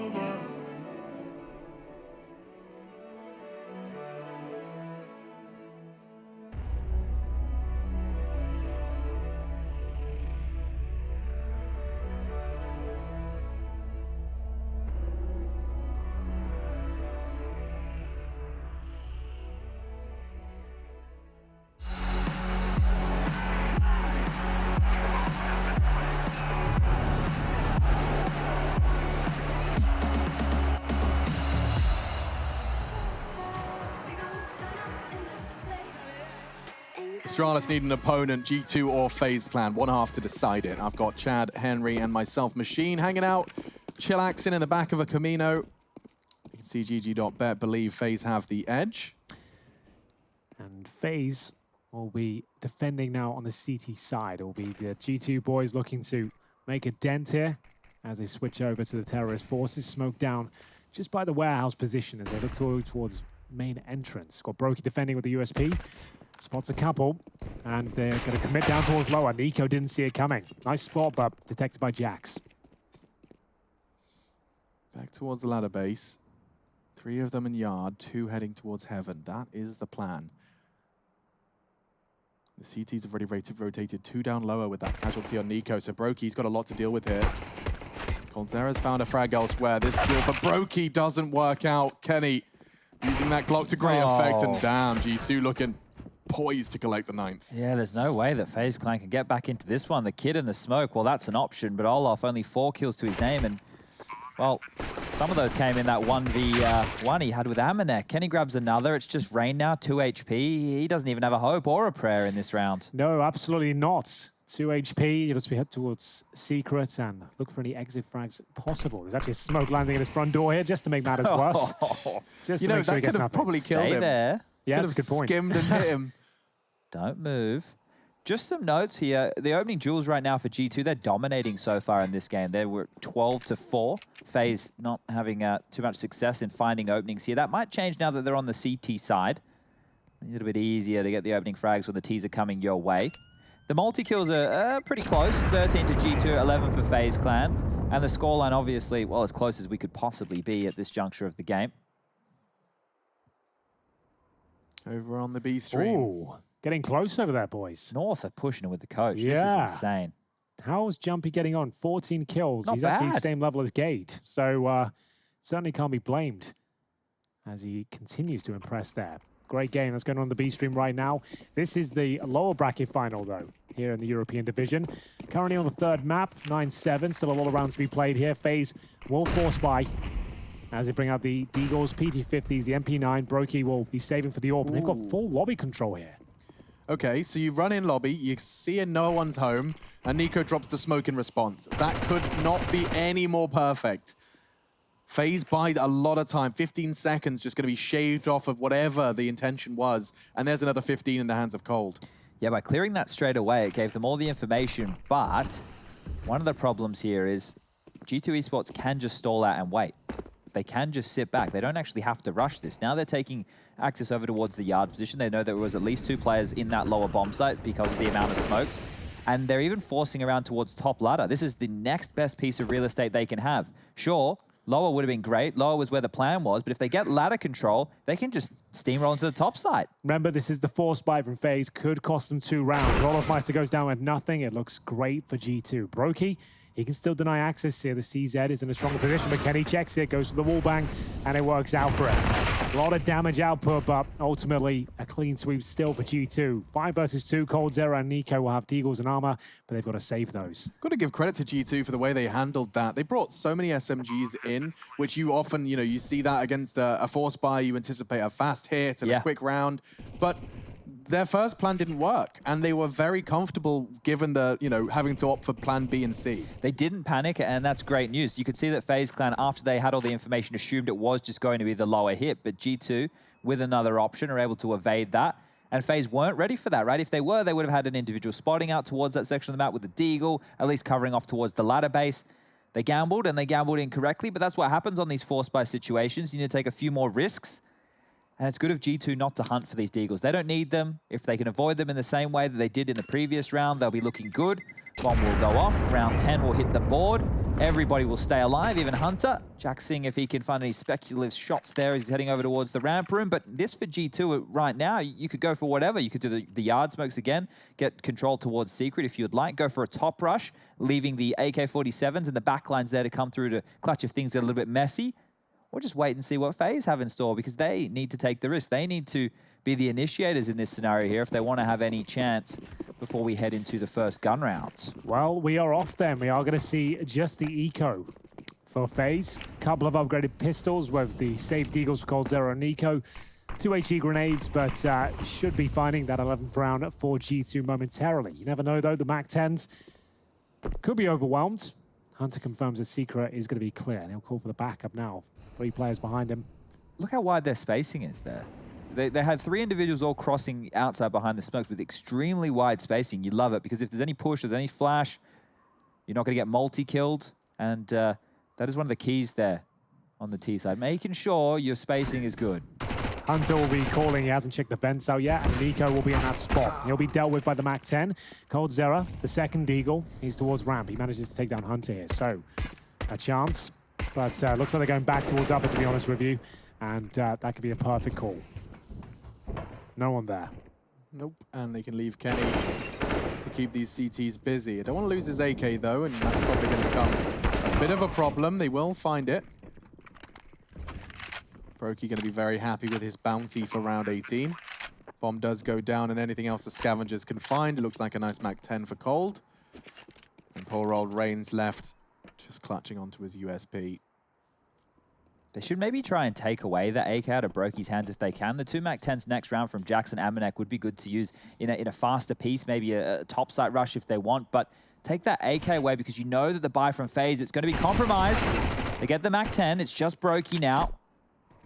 Astralis need an opponent, G2 or FaZe Clan. One half to decide it. I've got Chad, Henry, and myself, Machine, hanging out, chillaxing in the back of a Camino. You can see GG.bet believe FaZe have the edge. And FaZe will be defending now on the CT side. It will be the G2 boys looking to make a dent here as they switch over to the terrorist forces. Smoke down just by the warehouse position as they look towards main entrance. Got Brokey defending with the USP. Spots a couple, and they're going to commit down towards lower. Nico didn't see it coming. Nice spot, but detected by Jax. Back towards the ladder base. 3 of them in yard, 2 heading towards heaven. That is the plan. The CTs have already rotated 2 down lower with that casualty on Nico, so Brokey's got a lot to deal with here. Coldzera's found a frag elsewhere. This kill for Brokey doesn't work out. Kenny using that Glock to great effect, and damn, G2 looking poised to collect the 9th. Yeah, there's no way that FaZe Clan can get back into this one. The kid in the smoke, well, that's an option, but Olaf only 4 kills to his name, and, well, some of those came in that 1v1 he had with Amanek. Kenny grabs another. It's just Rain now, 2 HP. He doesn't even have a hope or a prayer in this round. No, absolutely not. 2 HP, you'll just be head towards Secret and look for any exit frags possible. There's actually a smoke landing in his front door here just to make matters worse. Just you know, that could have probably killed him. There. Yeah, that's a good point. Skimmed and hit him. Don't move. Just some notes here. The opening duels right now for G2, they're dominating so far in this game. They were 12-4. FaZe not having too much success in finding openings here. That might change now that they're on the CT side. A little bit easier to get the opening frags when the Ts are coming your way. The multi-kills are pretty close. 13 to G2, 11 for FaZe Clan. And the scoreline, obviously, well, as close as we could possibly be at this juncture of the game. Over on the B stream. Ooh, getting close over there, boys. North are pushing it with the coach. Yeah. This is insane. How's Jumpy getting on? 14 kills. Not He's actually the bad. same level as Gade. So certainly can't be blamed. as he continues to impress there. Great game that's going on the B stream right now. This is the lower bracket final, though, here in the European division. Currently on the third map, 9-7. Still a lot of rounds to be played here. FaZe will force by as they bring out the Deagles, PT50s, the MP9. Brokey will be saving for the AWP. They've got full lobby control here. Okay, so you run in lobby, you see no one's home, and Nico drops the smoke in response. That could not be any more perfect. FaZe bide a lot of time. 15 seconds just going to be shaved off of whatever the intention was, and there's another 15 in the hands of Cold. Yeah, by clearing that straight away, it gave them all the information, but one of the problems here is G2 Esports can just stall out and wait. They can just sit back. They don't actually have to rush this. Now they're taking access over towards the yard position. They know there was at least 2 players in that lower bomb site because of the amount of smokes. And they're even forcing around towards top ladder. This is the next best piece of real estate they can have. Sure, lower would have been great. Lower was where the plan was. But if they get ladder control, they can just steamroll into the top site. Remember, this is the force buy from FaZe. Could cost them 2 rounds. Rollermeister goes down with nothing. It looks great for G2. Brokey, he can still deny access here. The CZ is in a stronger position, but Kenny checks it, goes to the wall bang, and it works out for him. A lot of damage output, but ultimately a clean sweep still for G2. 5 versus 2, coldzera and Nico will have Deagles and armor, but they've got to save those. Got to give credit to G2 for the way they handled that. They brought so many SMGs in, which you often, you see that against a force buy, you anticipate a fast hit and a quick round, but their first plan didn't work, and they were very comfortable given the, having to opt for plan B and C. They didn't panic, and that's great news. You could see that FaZe Clan, after they had all the information, assumed it was just going to be the lower hit, but G2, with another option, are able to evade that. And FaZe weren't ready for that, right? If they were, they would have had an individual spotting out towards that section of the map with the Deagle, at least covering off towards the ladder base. They gambled, and they gambled incorrectly, but that's what happens on these force buy situations. You need to take a few more risks. And it's good of G2 not to hunt for these Deagles. They don't need them. If they can avoid them in the same way that they did in the previous round, they'll be looking good. Bomb will go off. Round 10 will hit the board. Everybody will stay alive, even Hunter. Jack's seeing if he can find any speculative shots there as he's heading over towards the ramp room. But this for G2 right now, you could go for whatever. You could do the yard smokes again, get control towards Secret if you'd like. Go for a top rush, leaving the AK-47s and the backlines there to come through to clutch if things get a little bit messy. Or just wait and see what FaZe have in store, because they need to take the risk. They need to be the initiators in this scenario here if they want to have any chance before we head into the first gun round. Well, we are off then. We are going to see just the eco for FaZe. Couple of upgraded pistols with the safe Deagles for coldzera and Nico. 2 HE grenades, but should be finding that 11th round for G2 momentarily. You never know, though. The MAC-10s could be overwhelmed. Hunter confirms that Secret is going to be clear, and he'll call for the backup now. 3 players behind him. Look how wide their spacing is there. They had 3 individuals all crossing outside behind the smokes with extremely wide spacing. You love it, because if there's any push, there's any flash, you're not going to get multi-killed. And that is one of the keys there on the T side, making sure your spacing is good. Hunter will be calling. He hasn't checked the fence out yet, and Nico will be in that spot. He'll be dealt with by the MAC-10. coldzera, the second Deagle, he's towards ramp. He manages to take down Hunter here, so a chance. But looks like they're going back towards upper, to be honest with you, and that could be a perfect call. No one there. Nope, and they can leave Kenny to keep these CTs busy. I don't want to lose his AK, though, and that's probably going to become a bit of a problem. They will find it. Brokey going to be very happy with his bounty for round 18. Bomb does go down, and anything else the scavengers can find. It looks like a nice MAC-10 for Cold. And poor old Reigns left, just clutching onto his USP. They should maybe try and take away the AK out of Brokey's hands if they can. The 2 MAC-10s next round from Jackson Amanek would be good to use in a faster piece, maybe a top site rush if they want. But take that AK away, because you know that the buy from FaZe, it's going to be compromised. They get the MAC-10, it's just Brokey now.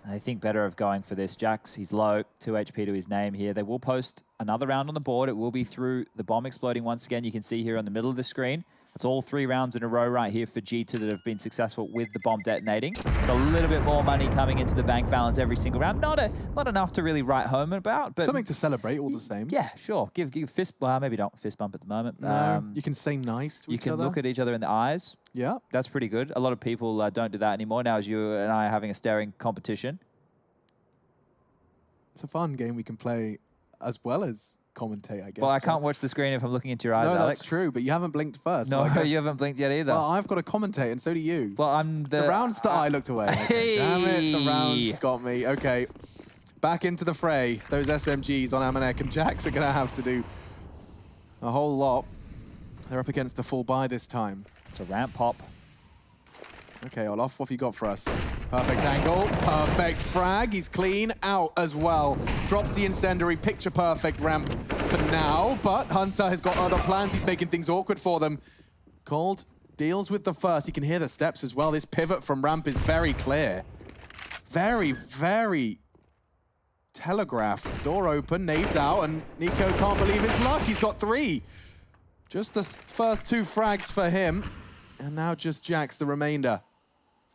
I think better of going for this. Jax, he's low, 2 HP to his name here. They will post another round on the board. It will be through the bomb exploding once again. You can see here on the middle of the screen. It's all 3 rounds in a row right here for G2 that have been successful with the bomb detonating. So a little bit more money coming into the bank balance every single round. Not enough to really write home about, but something to celebrate all the same. Yeah, sure. Give fist, well, maybe not fist bump at the moment. No, you can say nice to each other. You can look at each other in the eyes. Yeah. That's pretty good. A lot of people don't do that anymore. Now as you and I are having a staring competition. It's a fun game we can play as well as commentate, I guess. Well, I can't watch the screen if I'm looking into your eyes, No, Alex. that's true, but you haven't blinked first. No, so I guess, you haven't blinked yet either. well, I've got to commentate, and so do you. Well, I'm the round start. I looked away. Okay. Damn it, the round got me. Okay, back into the fray. Those SMGs on Amanek and Jax are going to have to do a whole lot. They're up against the full buy this time. It's a ramp pop. Okay, Olaf, what have you got for us? Perfect angle, perfect frag. He's clean out as well. Drops the incendiary, picture perfect ramp for now, but Hunter has got other plans. He's making things awkward for them. Cold deals with the first. He can hear the steps as well. This pivot from ramp is very clear. Very, very telegraphed. Door open, nades out, and Nico can't believe his luck. He's got 3. Just the first 2 frags for him. And now just Jax the remainder.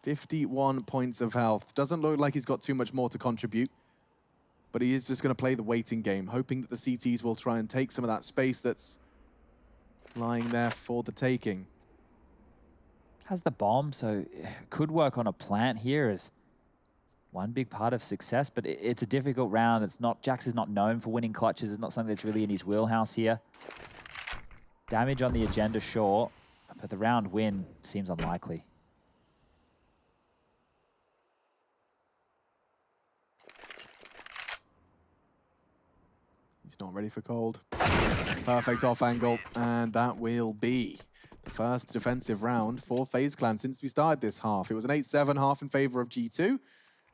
51 points of health. Doesn't look like he's got too much more to contribute, but he is just going to play the waiting game, hoping that the CTs will try and take some of that space that's lying there for the taking. Has the bomb, so could work on a plant here as one big part of success, but it's a difficult round. It's not, Jax is not known for winning clutches. It's not something that's really in his wheelhouse here. Damage on the agenda, sure, but the round win seems unlikely. He's not ready for cold. Perfect off angle, and that will be the first defensive round for FaZe Clan since we started this half. It was an 8-7 half in favor of G2.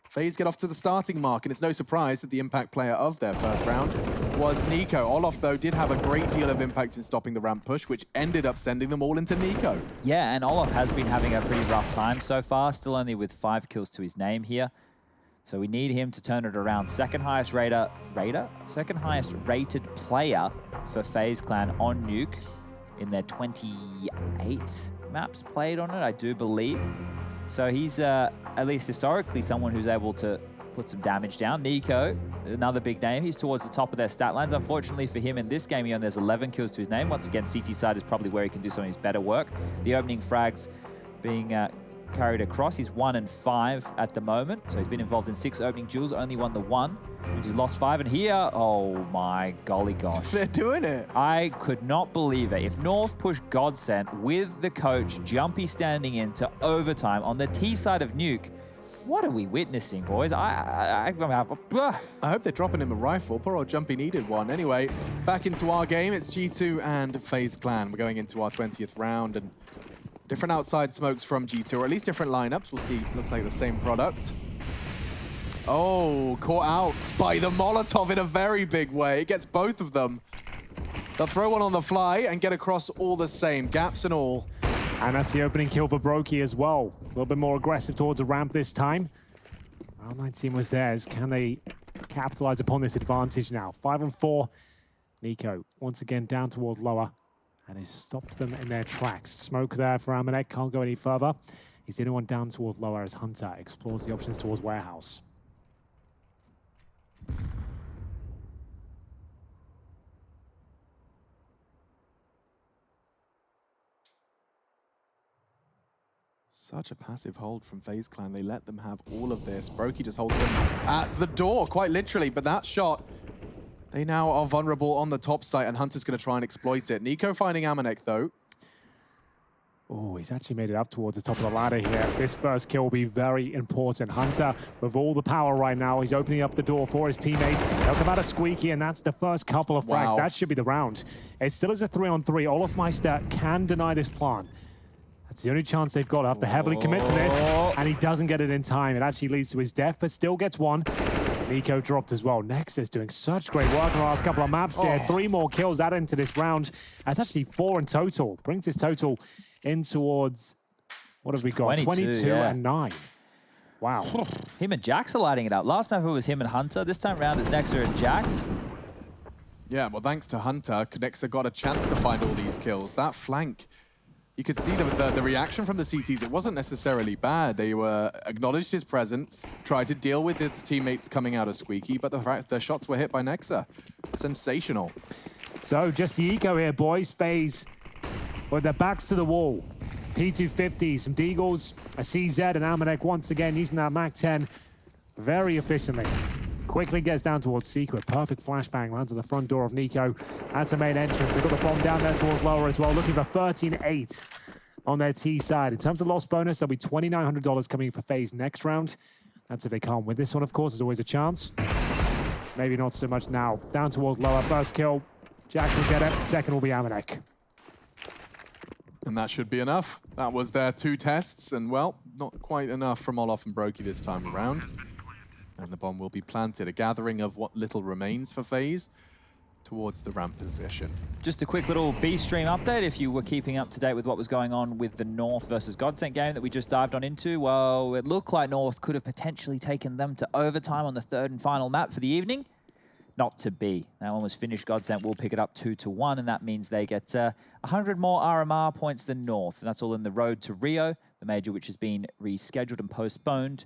FaZe get off to the starting mark, and it's no surprise that the impact player of their first round was Nico. Olaf, though, did have a great deal of impact in stopping the ramp push, which ended up sending them all into Nico. Yeah, and Olaf has been having a pretty rough time so far, still only with 5 kills to his name here. So we need him to turn it around. Second highest rated player for FaZe Clan on Nuke in their 28 maps played on it, I do believe. So he's, at least historically, someone who's able to put some damage down. Nico, another big name. He's towards the top of their stat lines. Unfortunately for him in this game, he only has 11 kills to his name. Once again, CT side is probably where he can do some of his better work. The opening frags being carried across. He's 1 and 5 at the moment. So he's been involved in 6 opening duels, only won the 1, which he's lost 5. And here, oh my golly gosh. They're doing it. I could not believe it. If North pushed Godsent with the coach, Jumpy standing into overtime on the T side of Nuke, what are we witnessing, boys? I hope they're dropping him a rifle. Poor old Jumpy needed one. Anyway, back into our game. It's G2 and FaZe Clan. We're going into our 20th round, and different outside smokes from G2, or at least different lineups. We'll see. Looks like the same product. Oh, caught out by the Molotov in a very big way. It gets both of them. They'll throw one on the fly and get across all the same, gaps and all. And that's the opening kill for Brokey as well. A little bit more aggressive towards the ramp this time. Round 19 was theirs. Can they capitalize upon this advantage now? 5 and 4. Nico once again down towards lower, and has stopped them in their tracks. Smoke there for Amanek, can't go any further. He's the only one down towards lower as Hunter explores the options towards warehouse. Such a passive hold from FaZe Clan. They let them have all of this. Brokey just holds them at the door, quite literally, but that shot, they now are vulnerable on the top site, and Hunter's going to try and exploit it. Nico finding Amanek, though. Oh, he's actually made it up towards the top of the ladder here. This first kill will be very important. Hunter, with all the power right now, he's opening up the door for his teammates. They'll come out of squeaky, and that's the first couple of frags. Wow. That should be the round. It still is a 3-on-3. Olaf Meister can deny this plant. That's the only chance they've got. Have to heavily commit to this, and he doesn't get it in time. It actually leads to his death, but still gets one. Nico dropped as well. Nexus doing such great work in the last couple of maps here. 3 more kills added into this round. That's actually 4 in total. Brings his total in towards, what have we got? 22 and 9. Wow. Him and Jax are lighting it up. Last map it was him and Hunter. This time around it's Nexa and Jax. Yeah, well, thanks to Hunter, Nexa got a chance to find all these kills. That flank, you could see the reaction from the CTs. It wasn't necessarily bad. They were acknowledged his presence, tried to deal with his teammates coming out of squeaky, but the shots were hit by Nexa. Sensational. So just the eco here, boys. FaZe with their backs to the wall. P250, some Deagles, a CZ, and Amanek once again using that MAC-10 very efficiently. Quickly gets down towards Secret. Perfect flashbang. Lands at the front door of Nico. That's a main entrance. They've got the bomb down there towards lower as well. Looking for 13-8 on their T side. In terms of loss bonus, there'll be $2,900 coming for FaZe next round. That's if they can't win this one, of course. There's always a chance. Maybe not so much now. Down towards lower. First kill. Jax will get it. Second will be Amanek. And that should be enough. That was their 2 tests, and well, not quite enough from Olof and Brokey this time around. And the bomb will be planted. A gathering of what little remains for FaZe towards the ramp position. Just a quick little B-Stream update, if you were keeping up to date with what was going on with the North versus Godsent game that we just dived on into. Well, it looked like North could have potentially taken them to overtime on the 3rd and final map for the evening. Not to be. That one was finished. Godsent will pick it up 2-1, and that means they get 100 more RMR points than North. And that's all in the road to Rio, the major which has been rescheduled and postponed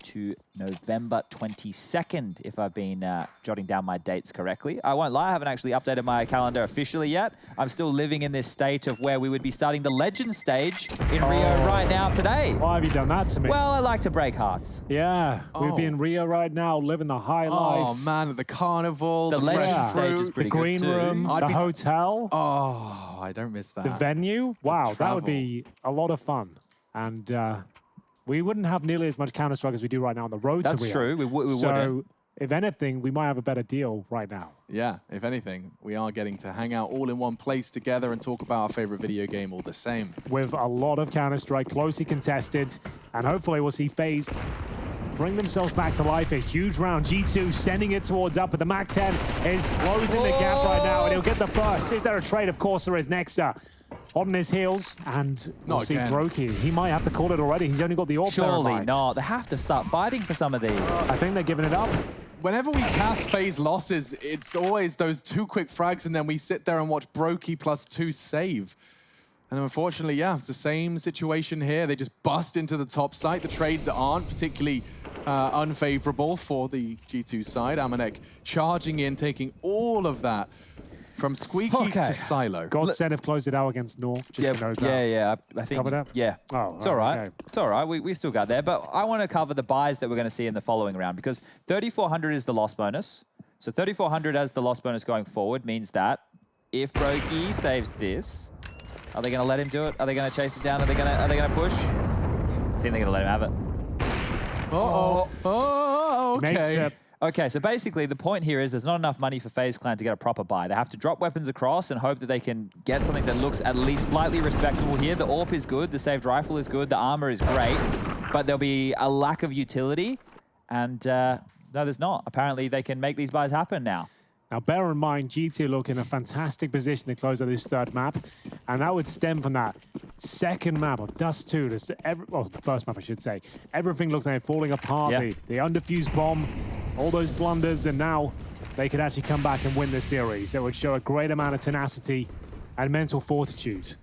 to November 22nd, if I've been jotting down my dates correctly. I won't lie, I haven't actually updated my calendar officially yet. I'm still living in this state of where we would be starting the Legends stage in Rio right now today. Why have you done that to me? Well, I like to break hearts. Yeah, we'd be in Rio right now, living the high life. Oh man, the carnival, The the Legends fresh stage is fruit. pretty The green good too. room, the hotel, Oh, I don't miss that. the venue. Wow, that would travel. be a lot of fun. And we wouldn't have nearly as much Counter-Strike as we do right now on the road That's to Rio. true, we So, wouldn't. if anything, we might have a better deal right now. Yeah, if anything, we are getting to hang out all in one place together and talk about our favorite video game all the same. With a lot of Counter-Strike closely contested, and hopefully we'll see FaZe bring themselves back to life. A huge round. G2 sending it towards up, but the MAC-10 is closing the gap right now, and he'll get the first. Is there a trade? Of course there is. Nexa on his heels, and we'll Not see again. Brokey. He might have to call it already. He's only got the AWP there in Surely mind. not. They have to start fighting for some of these. I think they're giving it up. Whenever we cast FaZe losses, it's always those 2 quick frags, and then we sit there and watch Brokey +2 save. And unfortunately, yeah, it's the same situation here. They just bust into the top site. The trades aren't particularly unfavorable for the G2 side. Amanek charging in, taking all of that from Squeaky to Silo. Godsent have closed it out against North, just to know that. Yeah. I think. Covered up? Yeah. Oh, it's all right. okay. It's all right. We still got there, but I want to cover the buys that we're going to see in the following round because 3,400 is the loss bonus. So 3,400 as the loss bonus going forward means that if Brokey saves this, are they going to let him do it? Are they going to chase it down? Are they going to push? I think they're going to let him have it. Makes Okay. it. Okay, so basically the point here is there's not enough money for FaZe Clan to get a proper buy. They have to drop weapons across and hope that they can get something that looks at least slightly respectable here. The AWP is good, the saved rifle is good, the armor is great, but there'll be a lack of utility. And no, there's not. Apparently they can make these buys happen now. Now, bear in mind, G2 look in a fantastic position to close out this 3rd map, and that would stem from that 2nd map, or Dust 2, well, the 1st map, I should say. Everything looks like it's falling apart. Yeah. The undefused bomb, all those blunders, and now they could actually come back and win the series. It would show a great amount of tenacity and mental fortitude.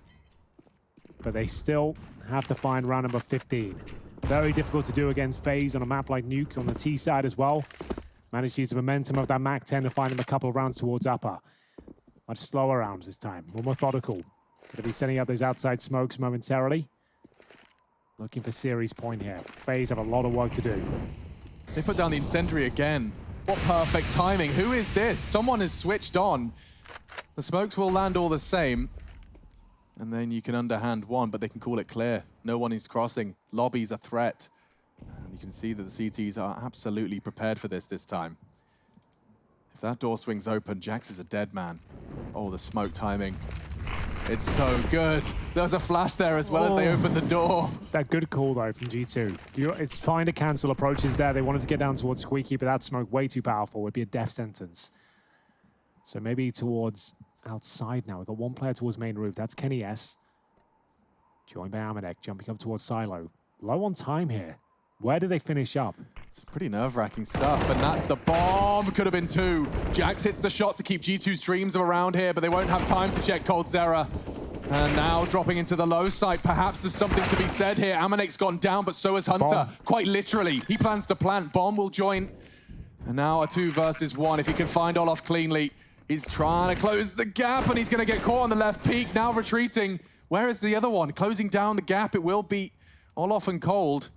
But they still have to find round number 15. Very difficult to do against FaZe on a map like Nuke on the T side as well. Managed to use the momentum of that MAC-10 to find him a couple of rounds towards upper. Much slower rounds this time, more methodical. Going to be sending out those outside smokes momentarily. Looking for series point here. FaZe have a lot of work to do. They put down the incendiary again. What perfect timing. Who is this? Someone has switched on. The smokes will land all the same. And then you can underhand one, but they can call it clear. No one is crossing. Lobby's a threat. And you can see that the CTs are absolutely prepared for this time. If that door swings open, Jax is a dead man. Oh, the smoke timing. It's so good. There was a flash there as well as they opened the door. That good call, though, from G2. It's trying to cancel approaches there. They wanted to get down towards Squeaky, but that smoke way too powerful. It would be a death sentence. So maybe towards outside now. We've got one player towards main roof. That's Kenny S. Joined by Amanek, jumping up towards Silo. Low on time here. Where do they finish up? It's pretty nerve-wracking stuff, and that's the bomb. Could have been 2. Jax hits the shot to keep G2's dreams around here, but they won't have time to check Coldzera. And now dropping into the low side. Perhaps there's something to be said here. Amanek's gone down, but so has Hunter. Bomb. Quite literally. He plans to plant. Bomb will join. And now a 2 versus 1. If he can find Olof cleanly, he's trying to close the gap, and he's going to get caught on the left peak. Now retreating. Where is the other one? Closing down the gap. It will be Olof and Cold.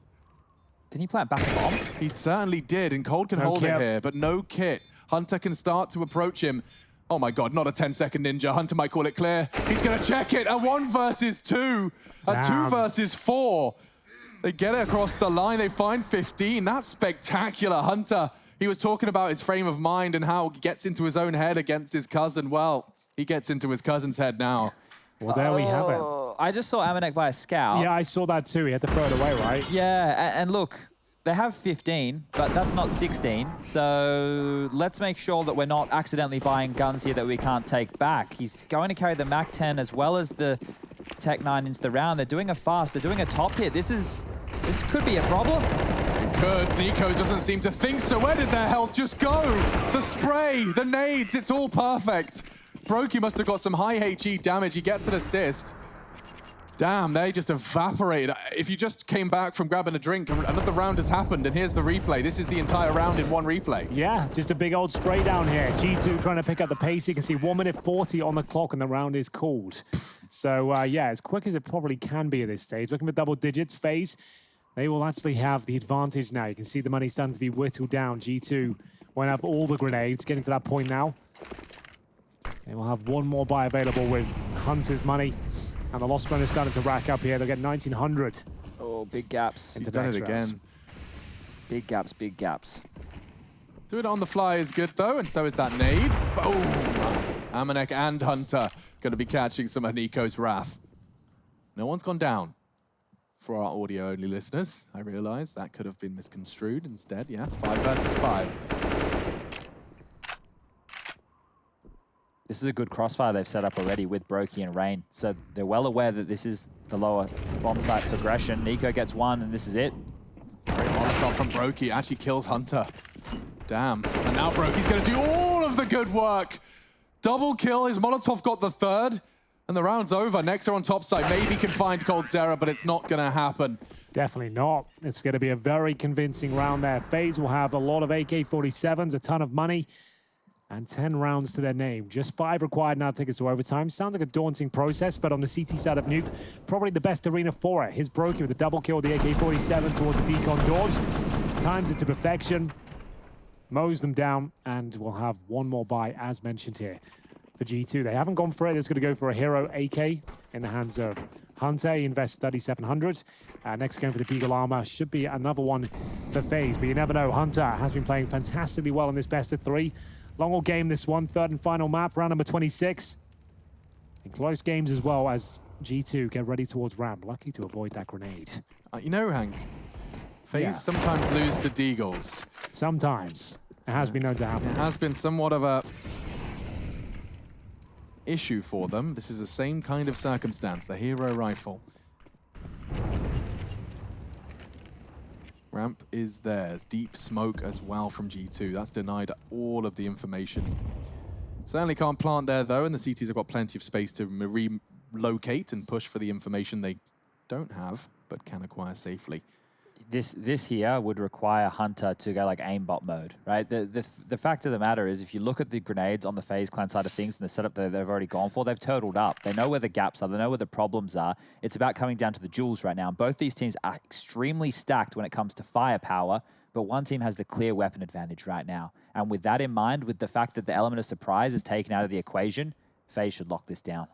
Didn't he plant back a bomb? He certainly did, and Cold can hold it here, but no kit. Hunter can start to approach him. Oh my God, not a 10-second ninja. Hunter might call it clear. He's gonna check it. A 1 versus 2. A 2 versus 4. They get it across the line. They find 15. That's spectacular. Hunter, he was talking about his frame of mind and how he gets into his own head against his cousin. Well, he gets into his cousin's head now. Well, there we have it. I just saw Amanek by a scout. Yeah, I saw that too. He had to throw it away, right? Yeah, and look, they have 15, but that's not 16. So let's make sure that we're not accidentally buying guns here that we can't take back. He's going to carry the MAC-10 as well as the Tech 9 into the round. They're doing a fast. They're doing a top hit. This could be a problem. It could. Nico doesn't seem to think so. Where did their health just go? The spray, the nades, it's all perfect. Brokey must have got some high HE damage. He gets an assist. Damn, they just evaporated. If you just came back from grabbing a drink, another round has happened, and here's the replay. This is the entire round in one replay. Yeah, just a big old spray down here. G2 trying to pick up the pace. You can see 1 minute 40 on the clock, and the round is called. So, yeah, as quick as it probably can be at this stage. Looking for double digits, FaZe, they will actually have the advantage now. You can see the money starting to be whittled down. G2 won't have all the grenades, getting to that point now. They will have one more buy available with Hunter's money. And the loss bonus starting to rack up here. They'll get 1,900. Oh, big gaps. He's done it again. Big gaps, big gaps. Doing it on the fly is good, though, and so is that nade. Boom! Amanek and Hunter going to be catching some of Nico's wrath. No one's gone down. For our audio-only listeners, I realize that could have been misconstrued instead. Yes, 5 versus 5. This is a good crossfire they've set up already with Brokey and Rain. So they're well aware that this is the lower bomb site progression. Nico gets 1, and this is it. Great Molotov from Brokey. Actually kills Hunter. Damn. And now Brokey's going to do all of the good work. Double kill. His Molotov got the 3rd. And the round's over. Nexa on top side. Maybe can find coldzera, but it's not going to happen. Definitely not. It's going to be a very convincing round there. FaZe will have a lot of AK-47s, a ton of money, and 10 rounds to their name. Just 5 required now to take us to overtime. Sounds like a daunting process, but on the CT side of Nuke, probably the best arena for it. His Brokey with a double kill with the AK-47 towards the decon doors. Times it to perfection. Mows them down, and we'll have one more buy, as mentioned here, for G2. They haven't gone for it. It's going to go for a hero AK in the hands of Hunter. He invests 3,700. Next game for the Deagle Armor should be another one for FaZe, but you never know. Hunter has been playing fantastically well in this best of 3. Long old game, this one. 3rd and final map, round number 26. In close games as well as G2 get ready towards ramp. Lucky to avoid that grenade. You know, Hank, FaZe sometimes lose to Deagles. Sometimes. It has been known to happen. It has been somewhat of a issue for them. This is the same kind of circumstance, the hero rifle. Ramp is theirs. Deep smoke as well from G2. That's denied all of the information. Certainly can't plant there, though, and the CTs have got plenty of space to relocate and push for the information they don't have, but can acquire safely. This here would require Hunter to go like aimbot mode, right? The fact of the matter is, if you look at the grenades on the FaZe clan side of things and the setup that they've already gone for, they've totaled up. They know where the gaps are. They know where the problems are. It's about coming down to the jewels right now. And both these teams are extremely stacked when it comes to firepower, but one team has the clear weapon advantage right now. And with that in mind, with the fact that the element of surprise is taken out of the equation, FaZe should lock this down.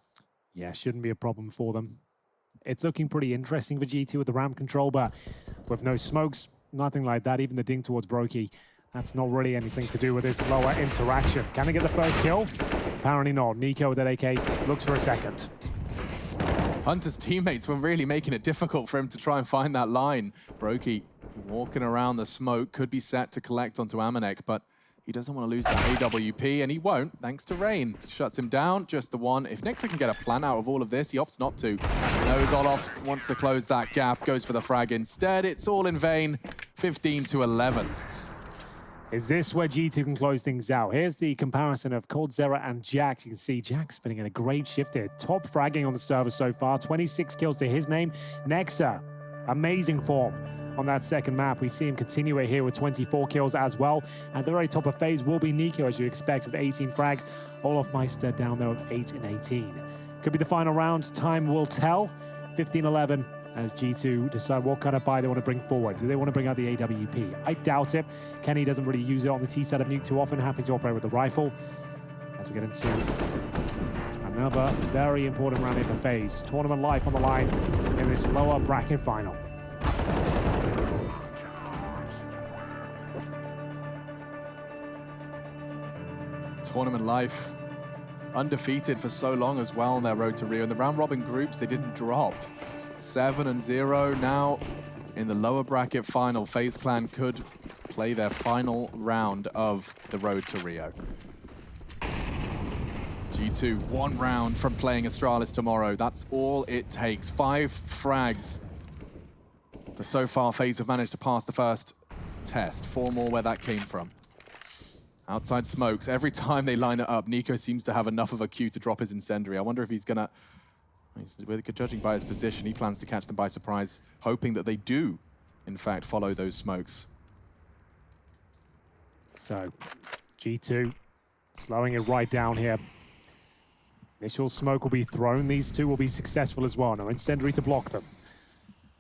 Yeah, shouldn't be a problem for them. It's looking pretty interesting for G2 with the ramp control, but with no smokes, nothing like that. Even the ding towards Brokey, that's not really anything to do with this lower interaction. Can they get the first kill? Apparently not. Nico with that AK looks for a second. Hunter's teammates were really making it difficult for him to try and find that line. Brokey walking around the smoke, could be set to collect onto Amanek, but he doesn't want to lose that AWP, and he won't, thanks to Rain. Shuts him down, just the one. If Nexa can get a plan out of all of this, he opts not to. Knows Olof wants to close that gap, goes for the frag instead. It's all in vain, 15-11. Is this where G2 can close things out? Here's the comparison of coldzera and Jax. You can see Jax spinning in a great shift here. Top fragging on the server so far, 26 kills to his name. Nexa, amazing form on that second map. We see him continue it here with 24 kills as well. At the very top of FaZe will be Nico, as you expect, with 18 frags. Olaf Meister down there with 8 and 18. Could be the final round. Time will tell. 15-11 as G2 decide what kind of buy they want to bring forward. Do they want to bring out the AWP? I doubt it. Kenny doesn't really use it on the T side of Nuke too often, happy to operate with the rifle. As we get into another very important round here for FaZe. Tournament life on the line in this lower bracket final. Tournament life undefeated for so long as well on their road to Rio. In the round robin groups, they didn't drop. 7-0 now in the lower bracket final. FaZe Clan could play their final round of the road to Rio. G2, 1 round from playing Astralis tomorrow. That's all it takes. 5 frags. But so far, FaZe have managed to pass the first test. 4 more where that came from. Outside smokes. Every time they line it up, Nico seems to have enough of a cue to drop his incendiary. I wonder if he's gonna... Judging by his position, he plans to catch them by surprise, hoping that they do, in fact, follow those smokes. So, G2 slowing it right down here. Initial smoke will be thrown. These two will be successful as well. No incendiary to block them.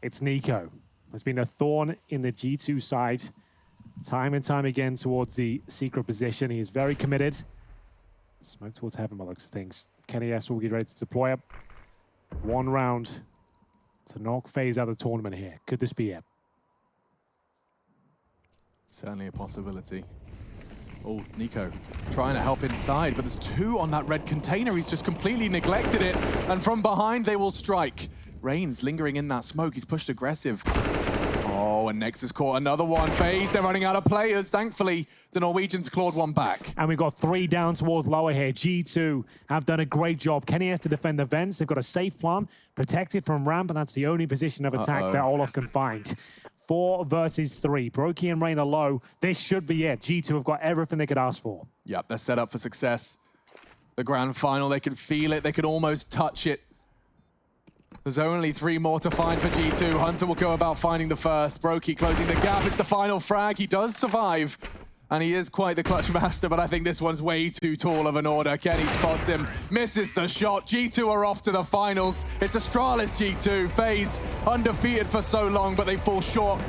It's Nico. There's been a thorn in the G2 side time and time again towards the secret position. He is very committed. Smoke towards heaven by the looks of things. Kenny S will get ready to deploy up. 1 round to knock FaZe out of the tournament here. Could this be it? Certainly a possibility. Oh, Nico trying to help inside, but there's 2 on that red container. He's just completely neglected it. And from behind, they will strike. Reigns lingering in that smoke. He's pushed aggressive. Oh, and Nexus caught another one. FaZe, they're running out of players. Thankfully, the Norwegians clawed 1 back. And we've got 3 down towards lower here. G2 have done a great job. Kenny has to defend the vents. They've got a safe plan, protected from ramp, and that's the only position of attack that Olaf can find. 4 versus 3. Brokey and Rain are low. This should be it. G2 have got everything they could ask for. Yep, they're set up for success. The grand final, they can feel it. They can almost touch it. There's only 3 more to find for G2. Hunter will go about finding the first. Brokey closing the gap. It's the final frag. He does survive. And he is quite the clutch master, but I think this one's way too tall of an order. Kenny spots him, misses the shot. G2 are off to the finals. It's Astralis G2. FaZe undefeated for so long, but they fall short